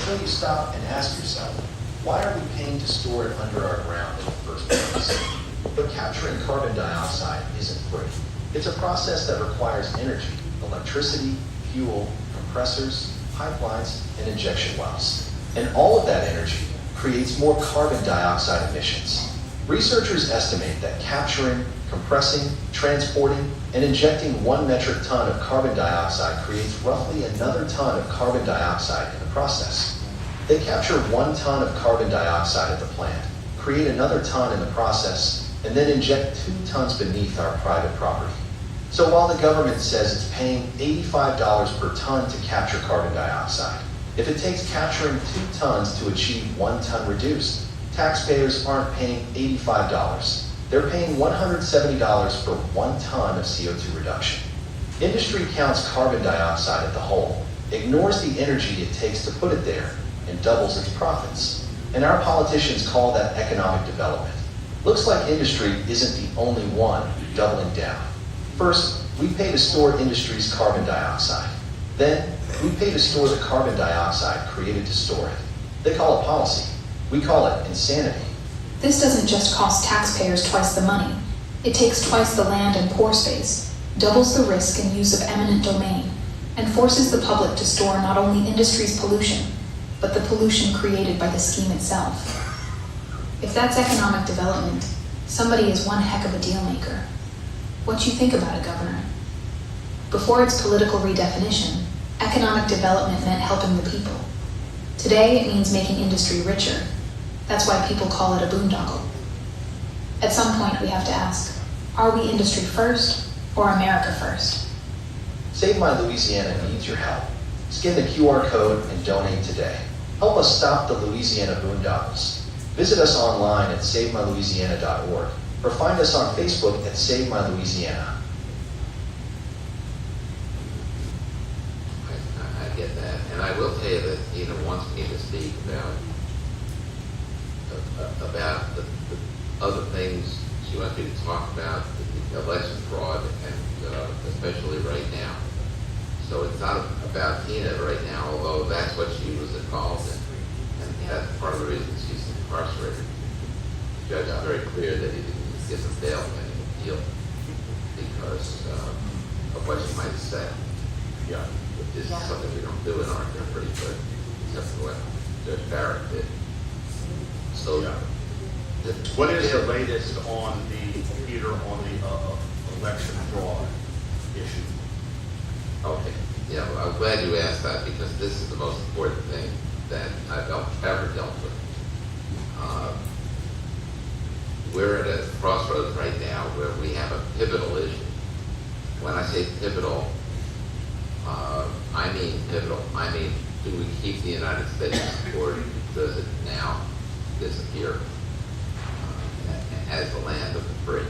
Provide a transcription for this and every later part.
until you stop and ask yourself, why are we paying to store it under our ground in the first place? But capturing carbon dioxide isn't free. It's a process that requires energy, electricity, fuel, compressors, pipelines, and injection wells. And all of that energy creates more carbon dioxide emissions. Researchers estimate that capturing, compressing, transporting, and injecting 1 metric ton of carbon dioxide creates roughly another ton of carbon dioxide in the process. They capture 1 ton of carbon dioxide at the plant, create another ton in the process, and then inject 2 tons beneath our private property. So while the government says it's paying $85 per ton to capture carbon dioxide, if it takes capturing 2 tons to achieve 1 ton reduced, taxpayers aren't paying $85. They're paying $170 for 1 ton of CO2 reduction. Industry counts carbon dioxide at the whole, ignores the energy it takes to put it there, and doubles its profits. And our politicians call that economic development. Looks like industry isn't the only one doubling down. First, we pay to store industry's carbon dioxide. Then, we pay to store the carbon dioxide created to store it. They call it policy. We call it insanity. This doesn't just cost taxpayers twice the money. It takes twice the land and pore space, doubles the risk and use of eminent domain, and forces the public to store not only industry's pollution, but the pollution created by the scheme itself. If that's economic development, somebody is one heck of a deal maker. What you think about it, Governor? Before its political redefinition, economic development meant helping the people. Today, it means making industry richer. That's why people call it a boondoggle. At some point, we have to ask, are we industry first or America first? Save My Louisiana needs your help. Scan the QR code and donate today. Help us stop the Louisiana boondoggles. Visit us online at SaveMyLouisiana.org or find us on Facebook at Save My Louisiana. I get that, and I will tell you that Tina wants me to speak about the other things she wants me to talk about, the election fraud, and especially right now. So it's not about Tina right now, although that's what she was involved in, and that's part of the reason she's incarcerated. The judge is very clear that he didn't give a bail pending appeal because of what she might have said. Yeah. Which is something we don't do in our country, but except for what Judge Barrett did. So, yeah. What is the latest on Peter, on the election fraud issue? Okay, yeah, well, I'm glad you asked that because this is the most important thing that I've ever dealt with. We're at a crossroads right now where we have a pivotal issue. When I say pivotal, I mean pivotal. I mean, do we keep the United States or does it now disappear as the land of the free?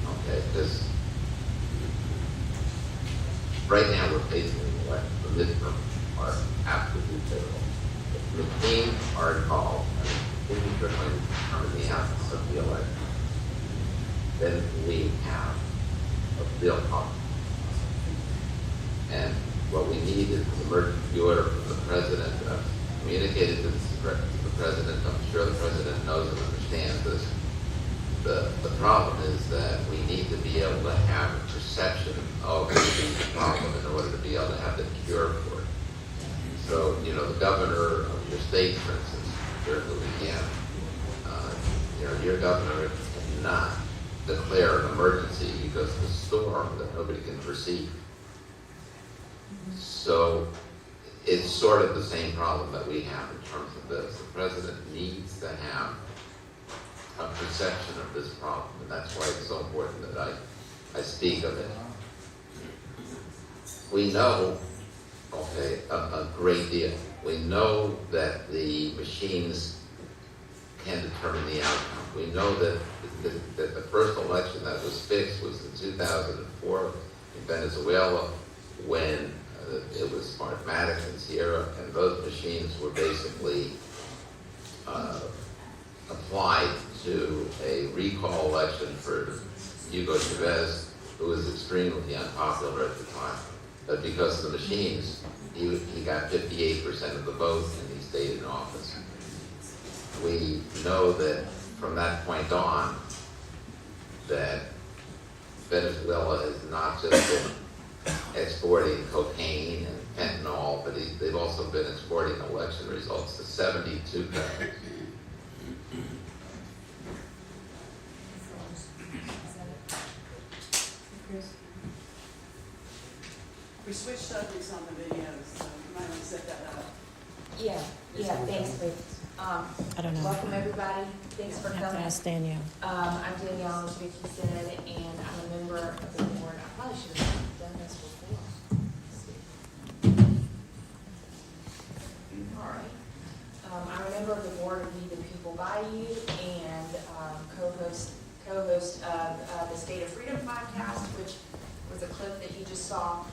Okay, because right now we're facing what the midterms are absolutely pivotal. If machines are involved, things are going to determine the outcome of the election, then we have a real problem. And what we need is an emergency order from the president. Communicated to the president. I'm sure the president knows and understands this. The problem is that we need to be able to have a perception of the problem in order to be able to have the cure for it. So, you know, the governor of your state, for instance, here in Louisiana, your governor cannot declare an emergency because of a storm that nobody can perceive. So it's sort of the same problem that we have in terms of this. The president needs to have a perception of this problem, and that's why it's so important that I speak of it. We know, okay, a great deal. We know that the machines can determine the outcome. We know that the first election that was fixed was in 2004 in Venezuela when it was Smartmatic and Sierra, and those machines were basically applied to a recall election for Hugo Chavez, who was extremely unpopular at the time. but because of the machines, he got 58% of the vote and he stayed in office. We know that from that point on, that Venezuela has not just been exporting cocaine and fentanyl, but they've also been exporting election results to 72 countries. We switched subjects on the videos, so you might want to set that up. Yeah, thanks, Liz. I don't know. Welcome, everybody. Thanks for I have to coming. ask Danielle. I'm Danielle, as Vicky said, and I'm a member of the board. I probably should have done this before. All right. I'm a member of the board of Lead the People by You and co-host of the State of Freedom podcast, which was a clip that you just saw.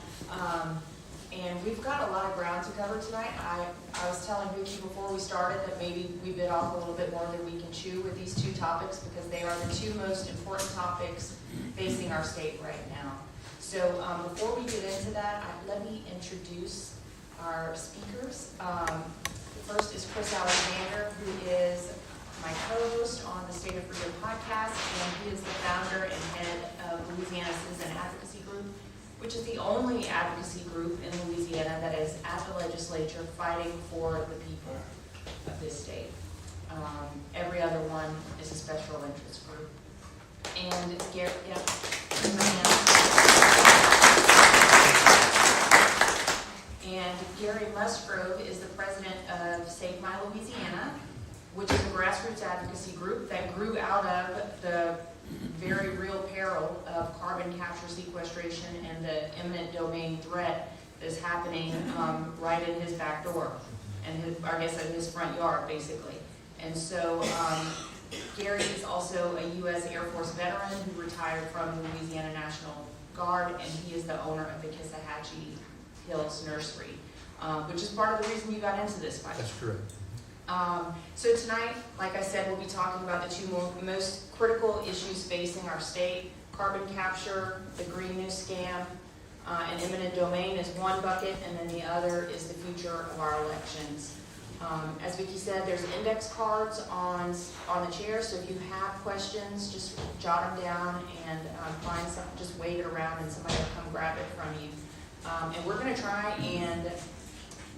And we've got a lot of ground to cover tonight. I was telling Vicky before we started that maybe we bit off a little bit more than we can chew with these two topics because they are the two most important topics facing our state right now. So before we get into that, let me introduce our speakers. First is Chris Alexander, who is my co-host on the State of Freedom podcast, and he is the founder and head of Louisiana Citizen Advocacy Group, which is the only advocacy group in Louisiana that is at the legislature fighting for the people of this state. Every other one is a special interest group. And Gary Musgrove is the president of Save My Louisiana, which is a grassroots advocacy group that grew out of the very real peril of carbon capture sequestration and the eminent domain threat that is happening right in his back door and I guess in his front yard, basically. And so Gary is also a U.S. Air Force veteran who retired from the Louisiana National Guard, and he is the owner of the Kissahatchee Hills Nursery, which is part of the reason you got into this fight. That's correct. So tonight, like I said, we'll be talking about the two most critical issues facing our state. Carbon capture, the Green New Scam, and eminent domain is one bucket, and then the other is the future of our elections. As Vicky said, there's index cards on the chair, so if you have questions, just jot them down and find some, just wave it around and somebody will come grab it from you. And we're gonna try and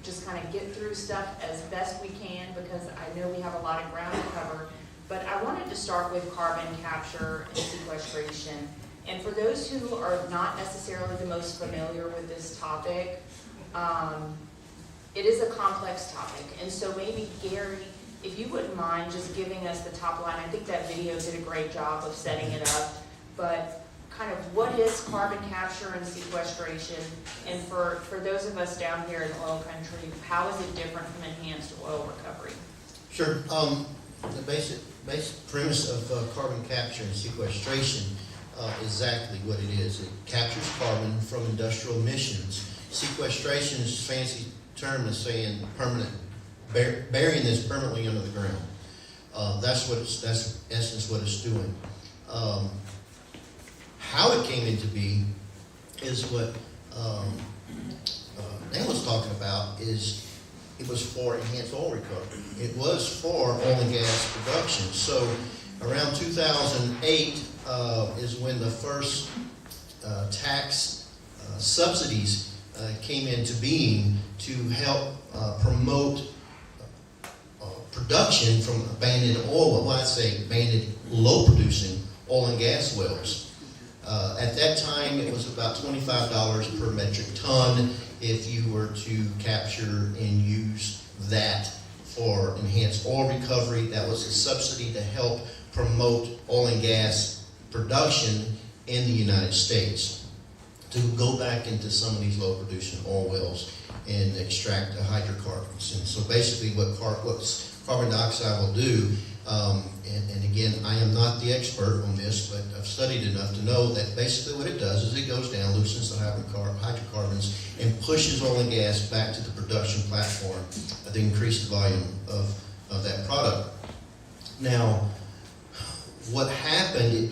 just kind of get through stuff as best we can because I know we have a lot of ground to cover. But I wanted to start with carbon capture and sequestration. And for those who are not necessarily the most familiar with this topic, it is a complex topic. And so maybe Gary, if you wouldn't mind just giving us the top line. I think that video did a great job of setting it up, but kind of what is carbon capture and sequestration, and for those of us down here in oil country, how is it different from enhanced oil recovery? Sure. The basic premise of carbon capture and sequestration is exactly what it is. It captures carbon from industrial emissions. Sequestration is a fancy term of saying permanent, burying this permanently under the ground. That's essence what it's doing. How it came into being is what Dan was talking about. Is it was for enhanced oil recovery. It was for oil and gas production. So around 2008 is when the first tax subsidies came into being to help promote production from abandoned oil. Well, I'd say abandoned low-producing oil and gas wells. At that time, it was about $25 per metric ton if you were to capture and use that for enhanced oil recovery. That was a subsidy to help promote oil and gas production in the United States, to go back into some of these low-producing oil wells and extract the hydrocarbons. And so basically what carbon dioxide will do, and again, I am not the expert on this, but I've studied enough to know that basically what it does is it goes down, loosens the hydrocarbons, and pushes oil and gas back to the production platform to increase the volume of that product. Now, what happened,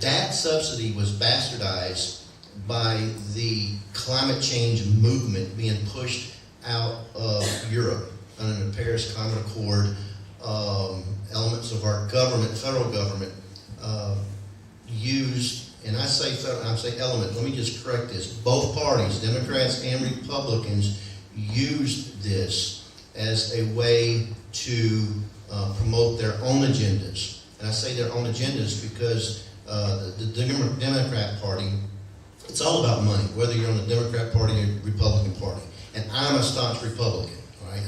that subsidy was bastardized by the climate change movement being pushed out of Europe under the Paris Climate Accord. Elements of our government, federal government, used, and I say element, let me just correct this, both parties, Democrats and Republicans, used this as a way to promote their own agendas. And I say their own agendas because the Democrat Party, it's all about money, whether you're on the Democrat Party or Republican Party. And I'm a staunch Republican, all right?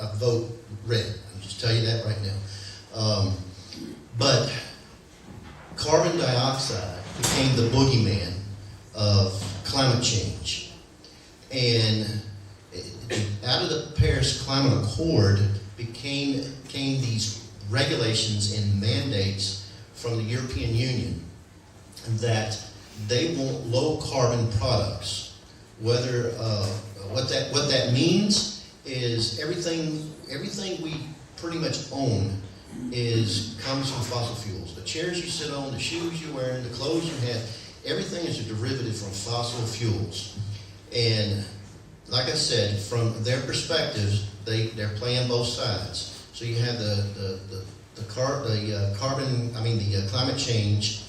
I vote red. I'll just tell you that right now. But carbon dioxide became the boogeyman of climate change. And out of the Paris Climate Accord came these regulations and mandates from the European Union that they want low carbon products. Whether what that means is everything we pretty much own comes from fossil fuels. The chairs you sit on, the shoes you're wearing, the clothes you have, everything is a derivative from fossil fuels. And like I said, from their perspectives, they're playing both sides. So you have the climate change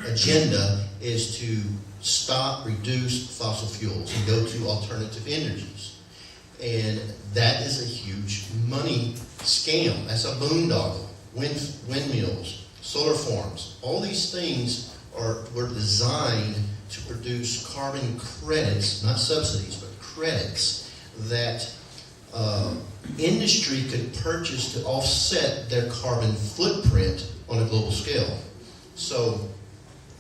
agenda is to stop, reduce fossil fuels and go to alternative energies. And that is a huge money scam. That's a boondoggle. Windmills, solar farms, all these things were designed to produce carbon credits, not subsidies, but credits that industry could purchase to offset their carbon footprint on a global scale. So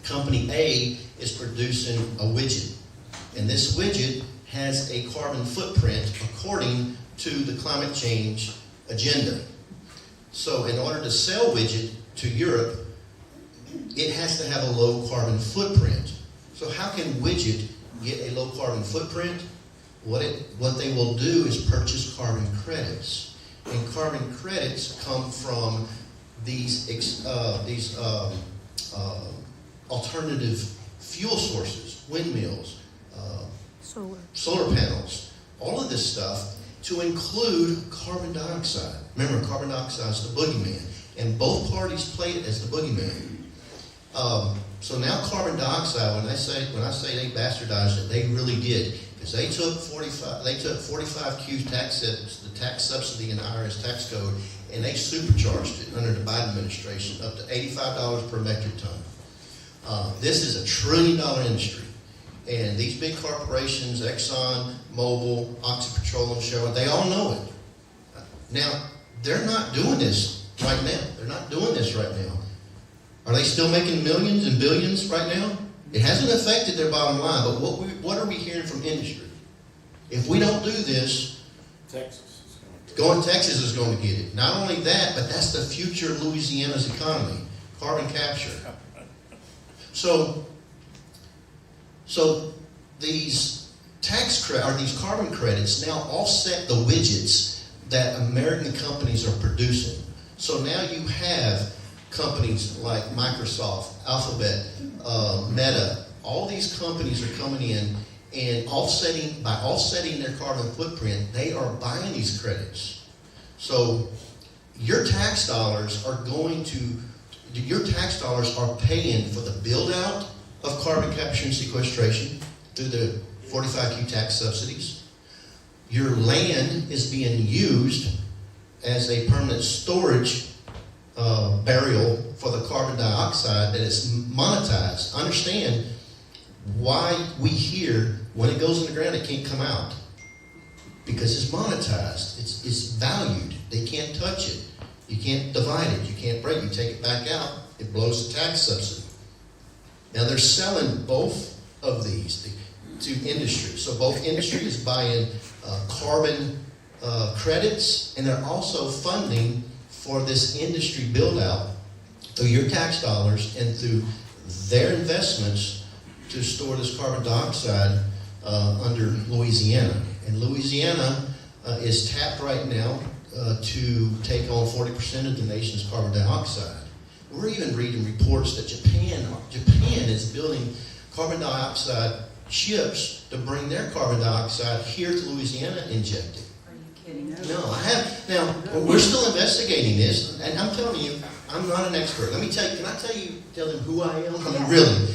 company A is producing a widget, and this widget has a carbon footprint according to the climate change agenda. So in order to sell widget to Europe, it has to have a low carbon footprint. So how can widget get a low carbon footprint? What they will do is purchase carbon credits. And carbon credits come from these alternative fuel sources, windmills, solar panels, all of this stuff, to include carbon dioxide. Remember, carbon dioxide is the boogeyman, and both parties played it as the boogeyman. So now carbon dioxide, when I say they bastardized it, they really did, because they took 45Q the tax subsidy in the IRS tax code, and they supercharged it under the Biden administration up to $85 per metric ton. This is $1 trillion industry. And these big corporations, Exxon, Mobil, Oxypetroleum, Chevron, they all know it. Now, they're not doing this right now. They're not doing this right now. Are they still making millions and billions right now? It hasn't affected their bottom line, but what are we hearing from industry? If we don't do this, Texas is going to get it. Not only that, but that's the future of Louisiana's economy, carbon capture. So these these carbon credits now offset the widgets that American companies are producing. So now you have companies like Microsoft, Alphabet, Meta, all these companies are coming in and by offsetting their carbon footprint, they are buying these credits. So your tax dollars are paying for the build out of carbon capture and sequestration through the 45Q tax subsidies. Your land is being used as a permanent storage burial for the carbon dioxide that is monetized. Understand why we hear when it goes in the ground it can't come out. Because it's monetized. It's valued. They can't touch it. You can't divide it. You can't break it. You take it back out, it blows the tax subsidy. Now they're selling both of these to industry. So both industry is buying carbon credits, and they're also funding for this industry build out through your tax dollars and through their investments to store this carbon dioxide under Louisiana. And Louisiana is tapped right now to take on 40% of the nation's carbon dioxide. We're even reading reports that Japan is building carbon dioxide ships to bring their carbon dioxide here to Louisiana injected. Are you kidding? No, I have, now, we're still investigating this, and I'm telling you, I'm not an expert. Let me tell you, can I tell them who I am? I mean, really.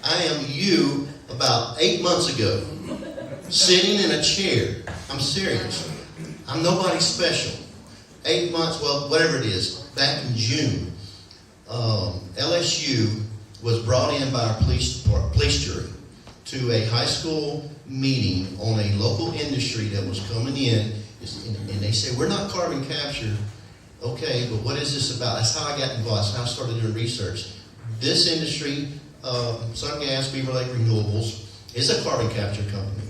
I am you about 8 months ago, sitting in a chair. I'm serious. I'm nobody special. 8 months, well, whatever it is, back in June, LSU was brought in by our police jury to a high school meeting on a local industry that was coming in, and they said, we're not carbon capture. Okay, but what is this about? That's how I got involved. That's how I started doing research. This industry, SunGas, Beaver Lake Renewables, is a carbon capture company.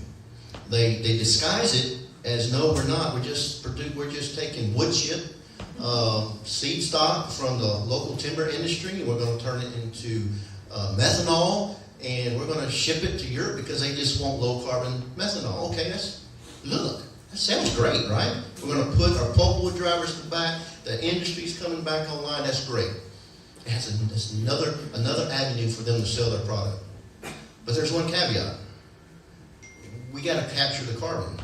They disguise it as, no, we're not. We're just taking wood chip, seed stock from the local timber industry, and we're going to turn it into methanol, and we're going to ship it to Europe because they just want low carbon methanol. Okay, that sounds great, right? We're going to put our pulpwood drivers in the back. The industry's coming back online. That's great. That's another avenue for them to sell their product. But there's one caveat. We got to capture the carbon.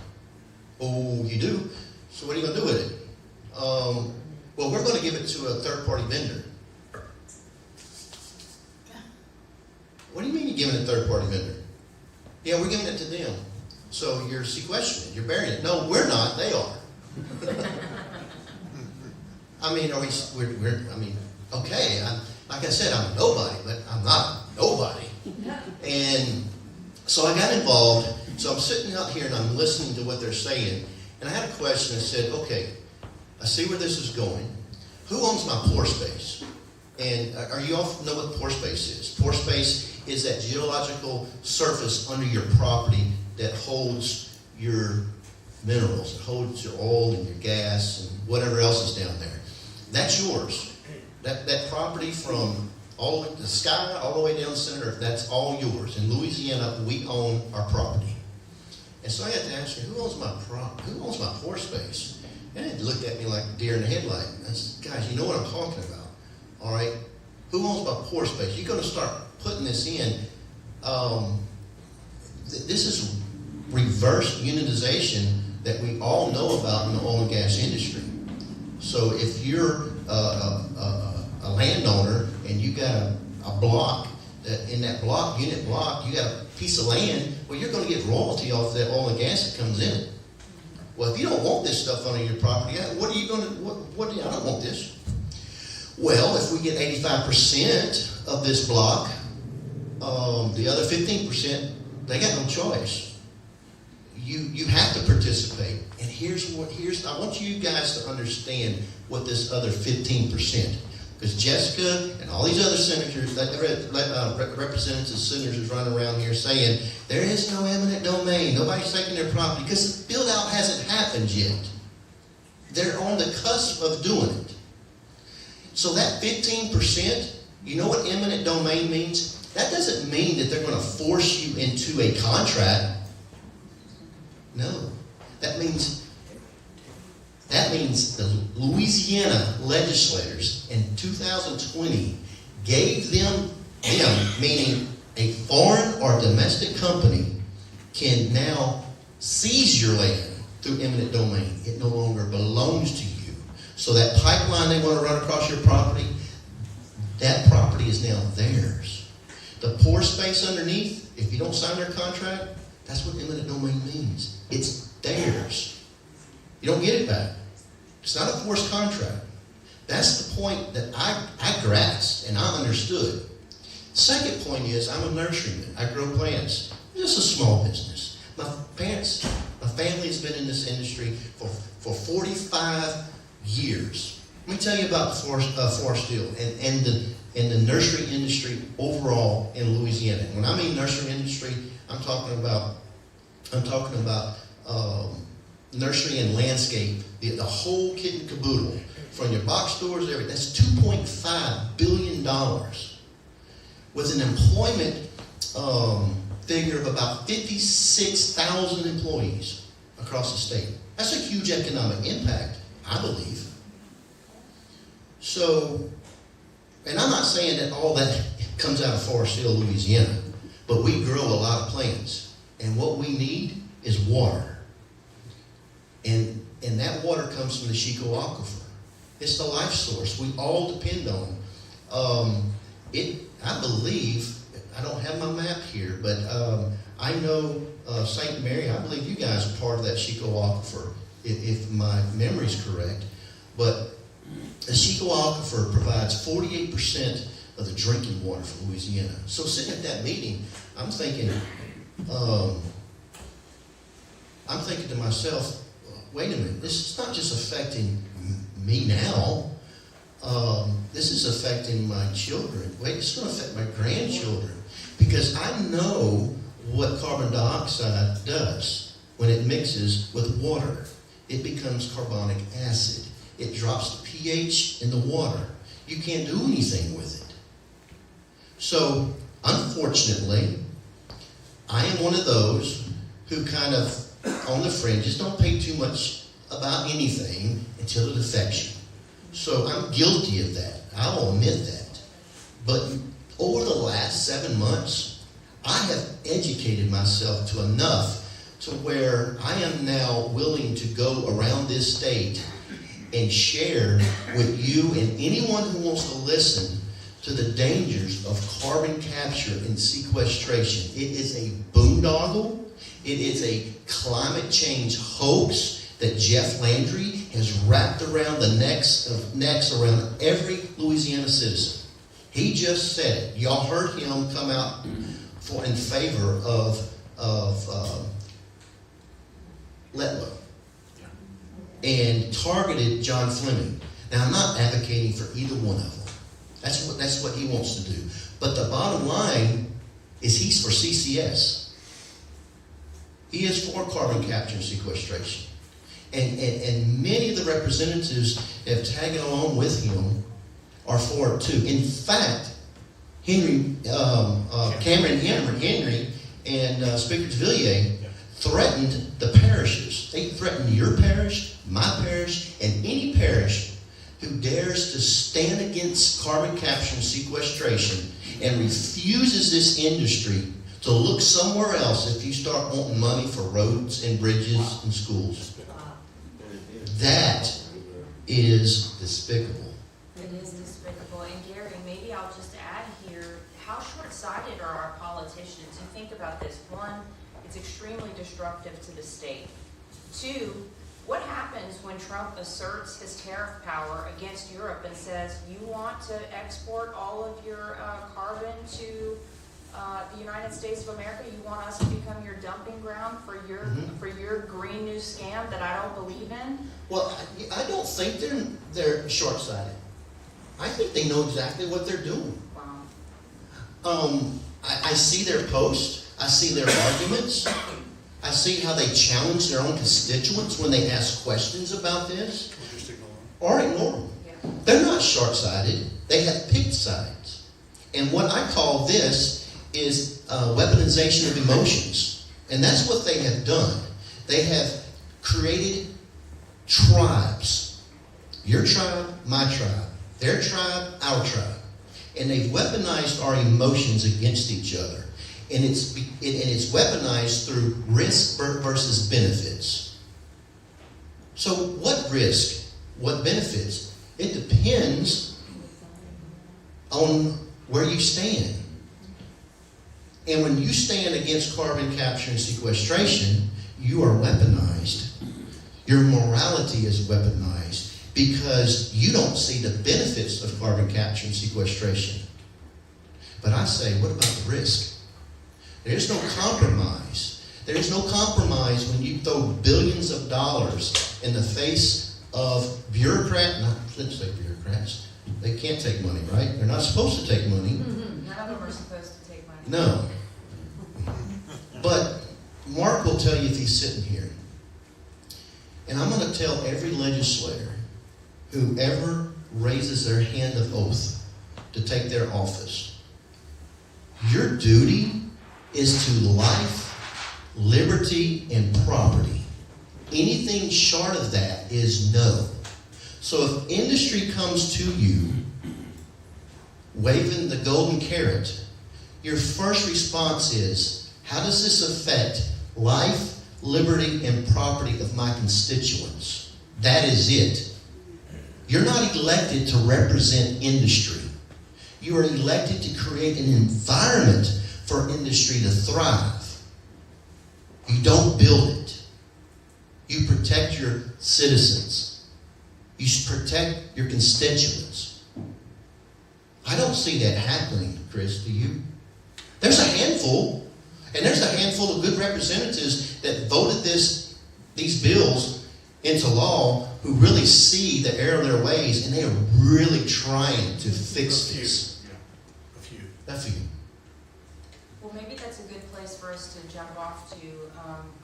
Oh, you do? So what are you going to do with it? Well, we're going to give it to a third-party vendor. What do you mean you're giving it to a third-party vendor? Yeah, we're giving it to them. So you're sequestering it. You're burying it. No, we're not. They are. I mean, okay, like I said, I'm nobody, but I'm not nobody. And so I got involved. So I'm sitting out here and I'm listening to what they're saying. And I had a question that said, okay, I see where this is going. Who owns my pore space? And are you all know what pore space is? Pore space is that geological surface under your property that holds your minerals, it holds your oil and your gas and whatever else is down there. That's yours. That property from all the sky all the way down the center, that's all yours. In Louisiana, we own our property. And so I had to ask her, who owns my pore space? And it looked at me like a deer in the headlight. I said, guys, you know what I'm talking about. All right? Who owns my pore space? You're going to start putting this in. This is reverse unitization that we all know about in the oil and gas industry. So if you're a landowner and you got a block, in that block, unit block, you got a piece of land, well, you're going to get royalty off that oil and gas that comes in it. Well, if you don't want this stuff on your property, what are you going to, I don't want this. Well, if we get 85% of this block, the other 15%, they got no choice. You have to participate. And I want you guys to understand what this other 15%, because Jessica and all these other senators, representatives and senators running around here saying, there is no eminent domain, nobody's taking their property, because the build out hasn't happened yet. They're on the cusp of doing it. So that 15%, you know what eminent domain means? That doesn't mean that they're going to force you into a contract. No. That means the Louisiana legislators in 2020 gave them, meaning a foreign or domestic company, can now seize your land through eminent domain. It no longer belongs to you. So that pipeline they want to run across your property, that property is now theirs. The pore space underneath, if you don't sign their contract, that's what eminent domain means. It's theirs. You don't get it back. It's not a forced contract. That's the point that I grasped and I understood. Second point is, I'm a nurseryman. I grow plants. It's just a small business. My family has been in this industry for 45 years. Let me tell you about Forest Hill and the nursery industry overall in Louisiana. When I mean nursery industry, I'm talking about nursery and landscape, the whole kit and caboodle, from your box stores, everything. That's $2.5 billion with an employment figure of about 56,000 employees across the state. That's a huge economic impact, I believe. So, and I'm not saying that all that comes out of Forest Hill, Louisiana. But we grow a lot of plants. And what we need is water. And that water comes from the Chico Aquifer. It's the life source we all depend on. I believe, I don't have my map here, but I know St. Mary, I believe you guys are part of that Chico Aquifer, if my memory's correct. But the Chico Aquifer provides 48% of the drinking water for Louisiana. So sitting at that meeting, I'm thinking to myself, wait a minute, this is not just affecting me now. This is affecting my children. Wait, it's going to affect my grandchildren. Because I know what carbon dioxide does when it mixes with water. It becomes carbonic acid. It drops the pH in the water. You can't do anything with it. So, unfortunately, I am one of those who kind of, on the fringes, don't pay too much about anything until it affects you. So I'm guilty of that. I'll admit that. But over the last 7 months, I have educated myself to enough to where I am now willing to go around this state and share with you and anyone who wants to listen to the dangers of carbon capture and sequestration. It is a boondoggle. It is a climate change hoax that Jeff Landry has wrapped around the necks around every Louisiana citizen. He just said it. Y'all heard him come out in favor of Letlow and targeted John Fleming. Now, I'm not advocating for either one of them. That's what he wants to do. But the bottom line is he's for CCS. He is for carbon capture and sequestration. And many of the representatives that have tagged along with him are for it too. In fact, Cameron Henry and Speaker DeVilliers threatened the parishes. They threatened your parish, my parish, and any parish who dares to stand against carbon capture and sequestration and refuses this industry to look somewhere else if you start wanting money for roads and bridges and schools. That is despicable. It is despicable. And Gary, maybe I'll just add here, how short-sighted are our politicians? You think about this. One, it's extremely destructive to the state. Two, what happens when Trump asserts his tariff power against Europe and says, you want to export all of your carbon to the United States of America? You want us to become your dumping ground for your green new scam that I don't believe in? Well, I don't think they're short-sighted. I think they know exactly what they're doing. Wow. I see their posts. I see their arguments. I see how they challenge their own constituents when they ask questions about this. Or ignore them. Yeah. They're not short-sighted. They have picked sides. And what I call this is weaponization of emotions. And that's what they have done. They have created tribes. Your tribe, my tribe. Their tribe, our tribe. And they've weaponized our emotions against each other. And it's weaponized through risk versus benefits. So what risk? What benefits? It depends on where you stand. And when you stand against carbon capture and sequestration, you are weaponized. Your morality is weaponized because you don't see the benefits of carbon capture and sequestration. But I say, what about the risk? There's no compromise. There's no compromise when you throw billions of dollars in the face of let's say bureaucrats. They can't take money, right? They're not supposed to take money. Mm-hmm. None of them are supposed to take money. No. But Mark will tell you if he's sitting here. And I'm going to tell every legislator who ever raises their hand of oath to take their office, your duty is to life, liberty, and property. Anything short of that is no. So if industry comes to you waving the golden carrot, your first response is, how does this affect life, liberty, and property of my constituents? That is it. You're not elected to represent industry. You are elected to create an environment for industry to thrive. You don't build it. You protect your citizens. You protect your constituents. I don't see that happening, Chris, do you? There's a handful, and there's a handful of good representatives that voted these bills into law who really see the error of their ways, and they are really trying to fix this. Yeah, A few. Well, maybe that's a good place for us to jump off to.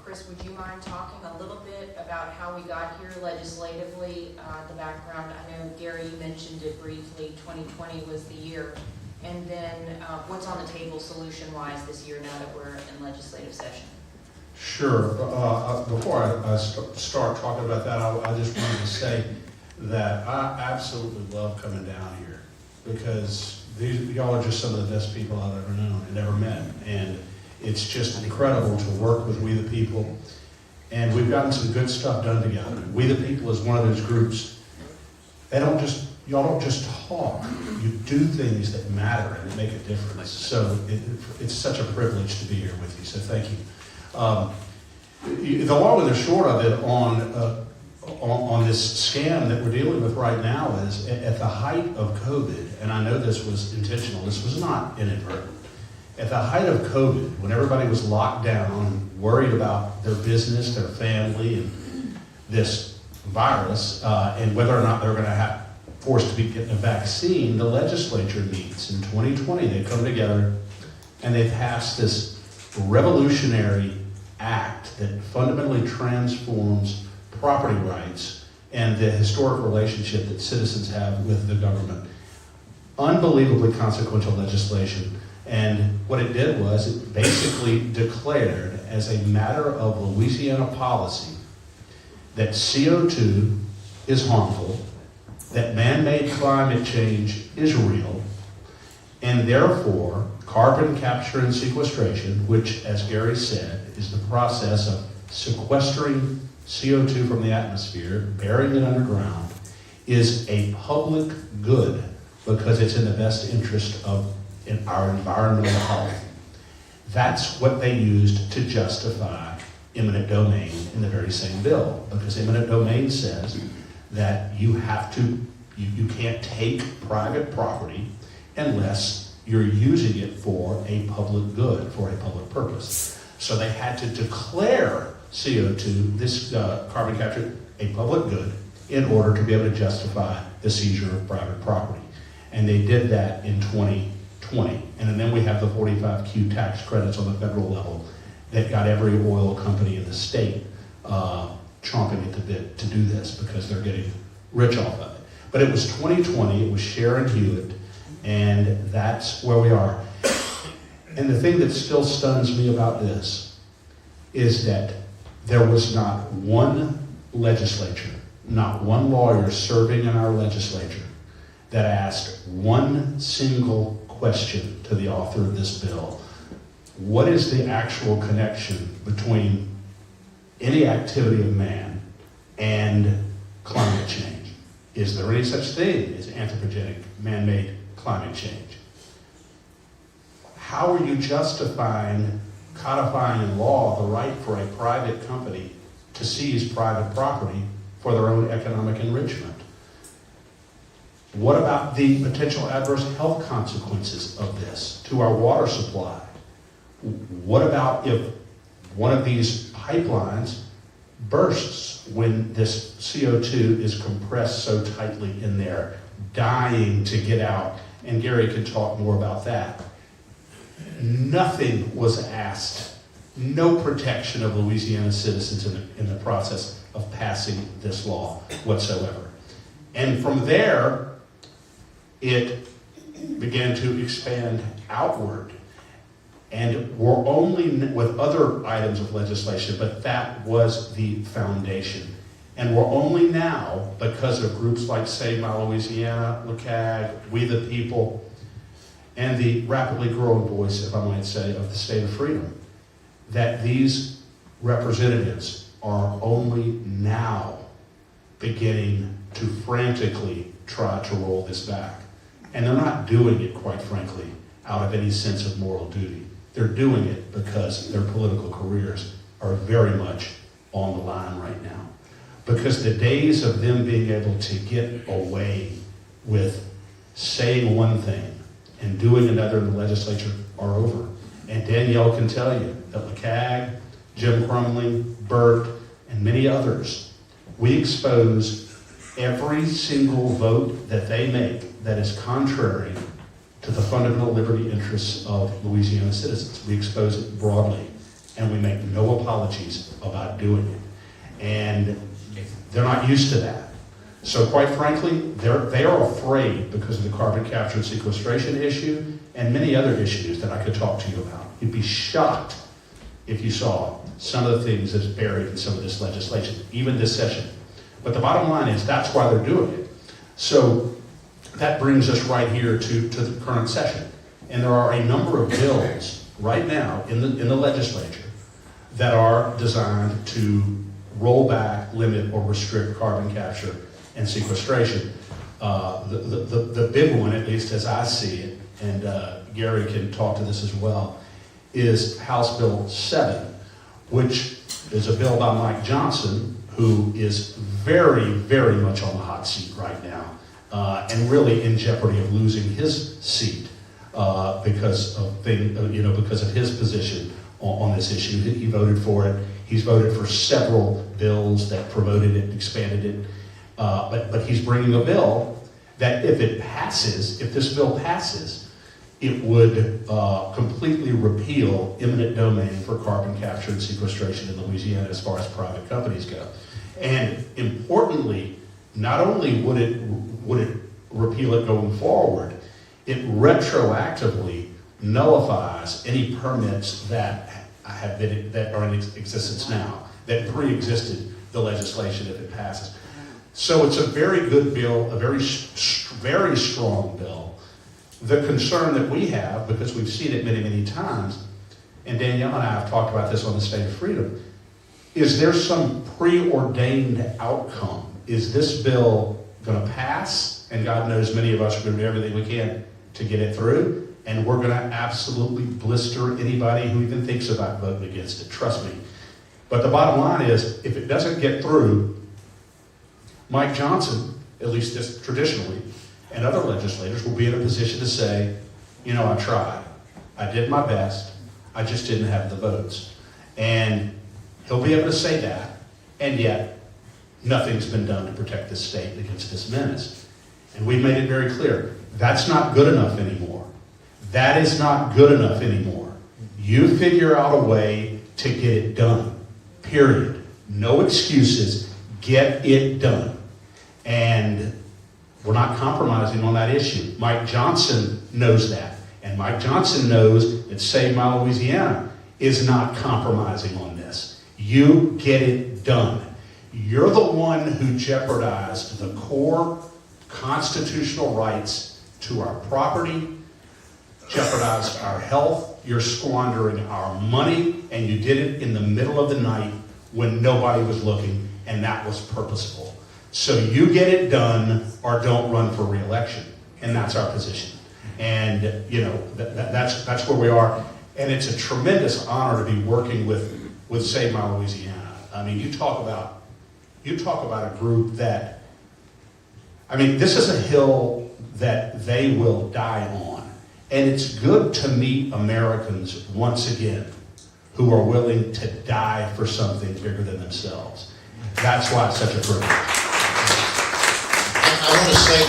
Chris, would you mind talking a little bit about how we got here legislatively, the background? I know, Gary, you mentioned it briefly, 2020 was the year. And then what's on the table solution-wise this year now that we're in legislative session? Sure. Before I start talking about that, I just wanted to say that I absolutely love coming down here because y'all are just some of the best people I've ever known and ever met. And it's just incredible to work with We the People. And we've gotten some good stuff done together. We the People is one of those groups. Y'all don't just talk. You do things that matter and that make a difference. So it's such a privilege to be here with you. So thank you. The long and the short of it on this scam that we're dealing with right now is at the height of COVID, and I know this was intentional, this was not inadvertent. At the height of COVID, when everybody was locked down, worried about their business, their family, and this virus, and whether or not they're going to have forced to be getting a vaccine, the legislature meets in 2020. They come together and they pass this revolutionary act that fundamentally transforms property rights and the historic relationship that citizens have with the government. Unbelievably consequential legislation. And what it did was it basically declared as a matter of Louisiana policy that CO2 is harmful, that man-made climate change is real, and therefore carbon capture and sequestration, which, as Gary said, is the process of sequestering CO2 from the atmosphere, burying it underground, is a public good because it's in the best interest of our environmental health. That's what they used to justify eminent domain in the very same bill, because eminent domain says that you can't take private property unless you're using it for a public good, for a public purpose. So they had to declare CO2, this carbon capture, a public good in order to be able to justify the seizure of private property. And they did that in 2020. And then we have the 45Q tax credits on the federal level that got every oil company in the state chomping at the bit to do this because they're getting rich off of it. But it was 2020, it was Sharon Hewitt, and that's where we are. And the thing that still stuns me about this is that there was not one legislature, not one lawyer serving in our legislature that asked one single question to the author of this bill. What is the actual connection between any activity of man and climate change? Is there any such thing as anthropogenic, man-made climate change? How are you justifying, codifying in law the right for a private company to seize private property for their own economic enrichment? What about the potential adverse health consequences of this to our water supply? What about if one of these pipelines bursts when this CO2 is compressed so tightly in there, dying to get out? And Gary can talk more about that. Nothing was asked, no protection of Louisiana citizens in the process of passing this law whatsoever. And from there, it began to expand outward. And we're only with other items of legislation, but that was the foundation. And we're only now, because of groups like Save My Louisiana, LeCAG, We the People, and the rapidly growing voice, if I might say, of the state of freedom, that these representatives are only now beginning to frantically try to roll this back. And they're not doing it, quite frankly, out of any sense of moral duty. They're doing it because their political careers are very much on the line right now. Because the days of them being able to get away with saying one thing and doing another in the legislature are over. And Danielle can tell you that LeCag, Jim Crumling, Burt, and many others, we expose every single vote that they make that is contrary to the fundamental liberty interests of Louisiana citizens. We expose it broadly, and we make no apologies about doing it. And they're not used to that. So quite frankly, they are afraid because of the carbon capture and sequestration issue and many other issues that I could talk to you about. You'd be shocked if you saw some of the things that's buried in some of this legislation, even this session. But the bottom line is that's why they're doing it. So that brings us right here to the current session. And there are a number of bills right now in the legislature that are designed to roll back, limit, or restrict carbon capture and sequestration. The big one, at least as I see it, and Gary can talk to this as well, is House Bill 7, which is a bill by Mike Johnson, who is very, very much on the hot seat right now, and really in jeopardy of losing his seat because of his position on this issue. He voted for it. He's voted for several bills that promoted it, expanded it, but he's bringing a bill that if this bill passes, it would completely repeal eminent domain for carbon capture and sequestration in Louisiana as far as private companies go. And importantly, not only would it repeal it going forward, it retroactively nullifies any permits that are in existence now, that pre-existed the legislation if it passes. So it's a very good bill, a very strong bill. The concern that we have, because we've seen it many, many times, and Danielle and I have talked about this on the State of Freedom, is there some preordained outcome? Is this bill going to pass? And God knows many of us are going to do everything we can to get it through, and we're going to absolutely blister anybody who even thinks about voting against it, trust me. But the bottom line is, if it doesn't get through, Mike Johnson, at least this traditionally, and other legislators will be in a position to say, you know, I tried. I did my best. I just didn't have the votes. And he'll be able to say that, and yet nothing's been done to protect this state against this menace. And we've made it very clear, that's not good enough anymore. That is not good enough anymore. You figure out a way to get it done, period. No excuses, get it done. And we're not compromising on that issue. Mike Johnson knows that. And Mike Johnson knows that Save My Louisiana is not compromising on this. You get it done. You're the one who jeopardized the core constitutional rights to our property, jeopardized our health. You're squandering our money, and you did it in the middle of the night when nobody was looking, and that was purposeful. So you get it done or don't run for re-election. And that's our position. And, you know, that's where we are. And it's a tremendous honor to be working with Save My Louisiana. I mean, you talk about a group that, I mean, this is a hill that they will die on. And it's good to meet Americans once again who are willing to die for something bigger than themselves. That's why it's such a privilege. I want to say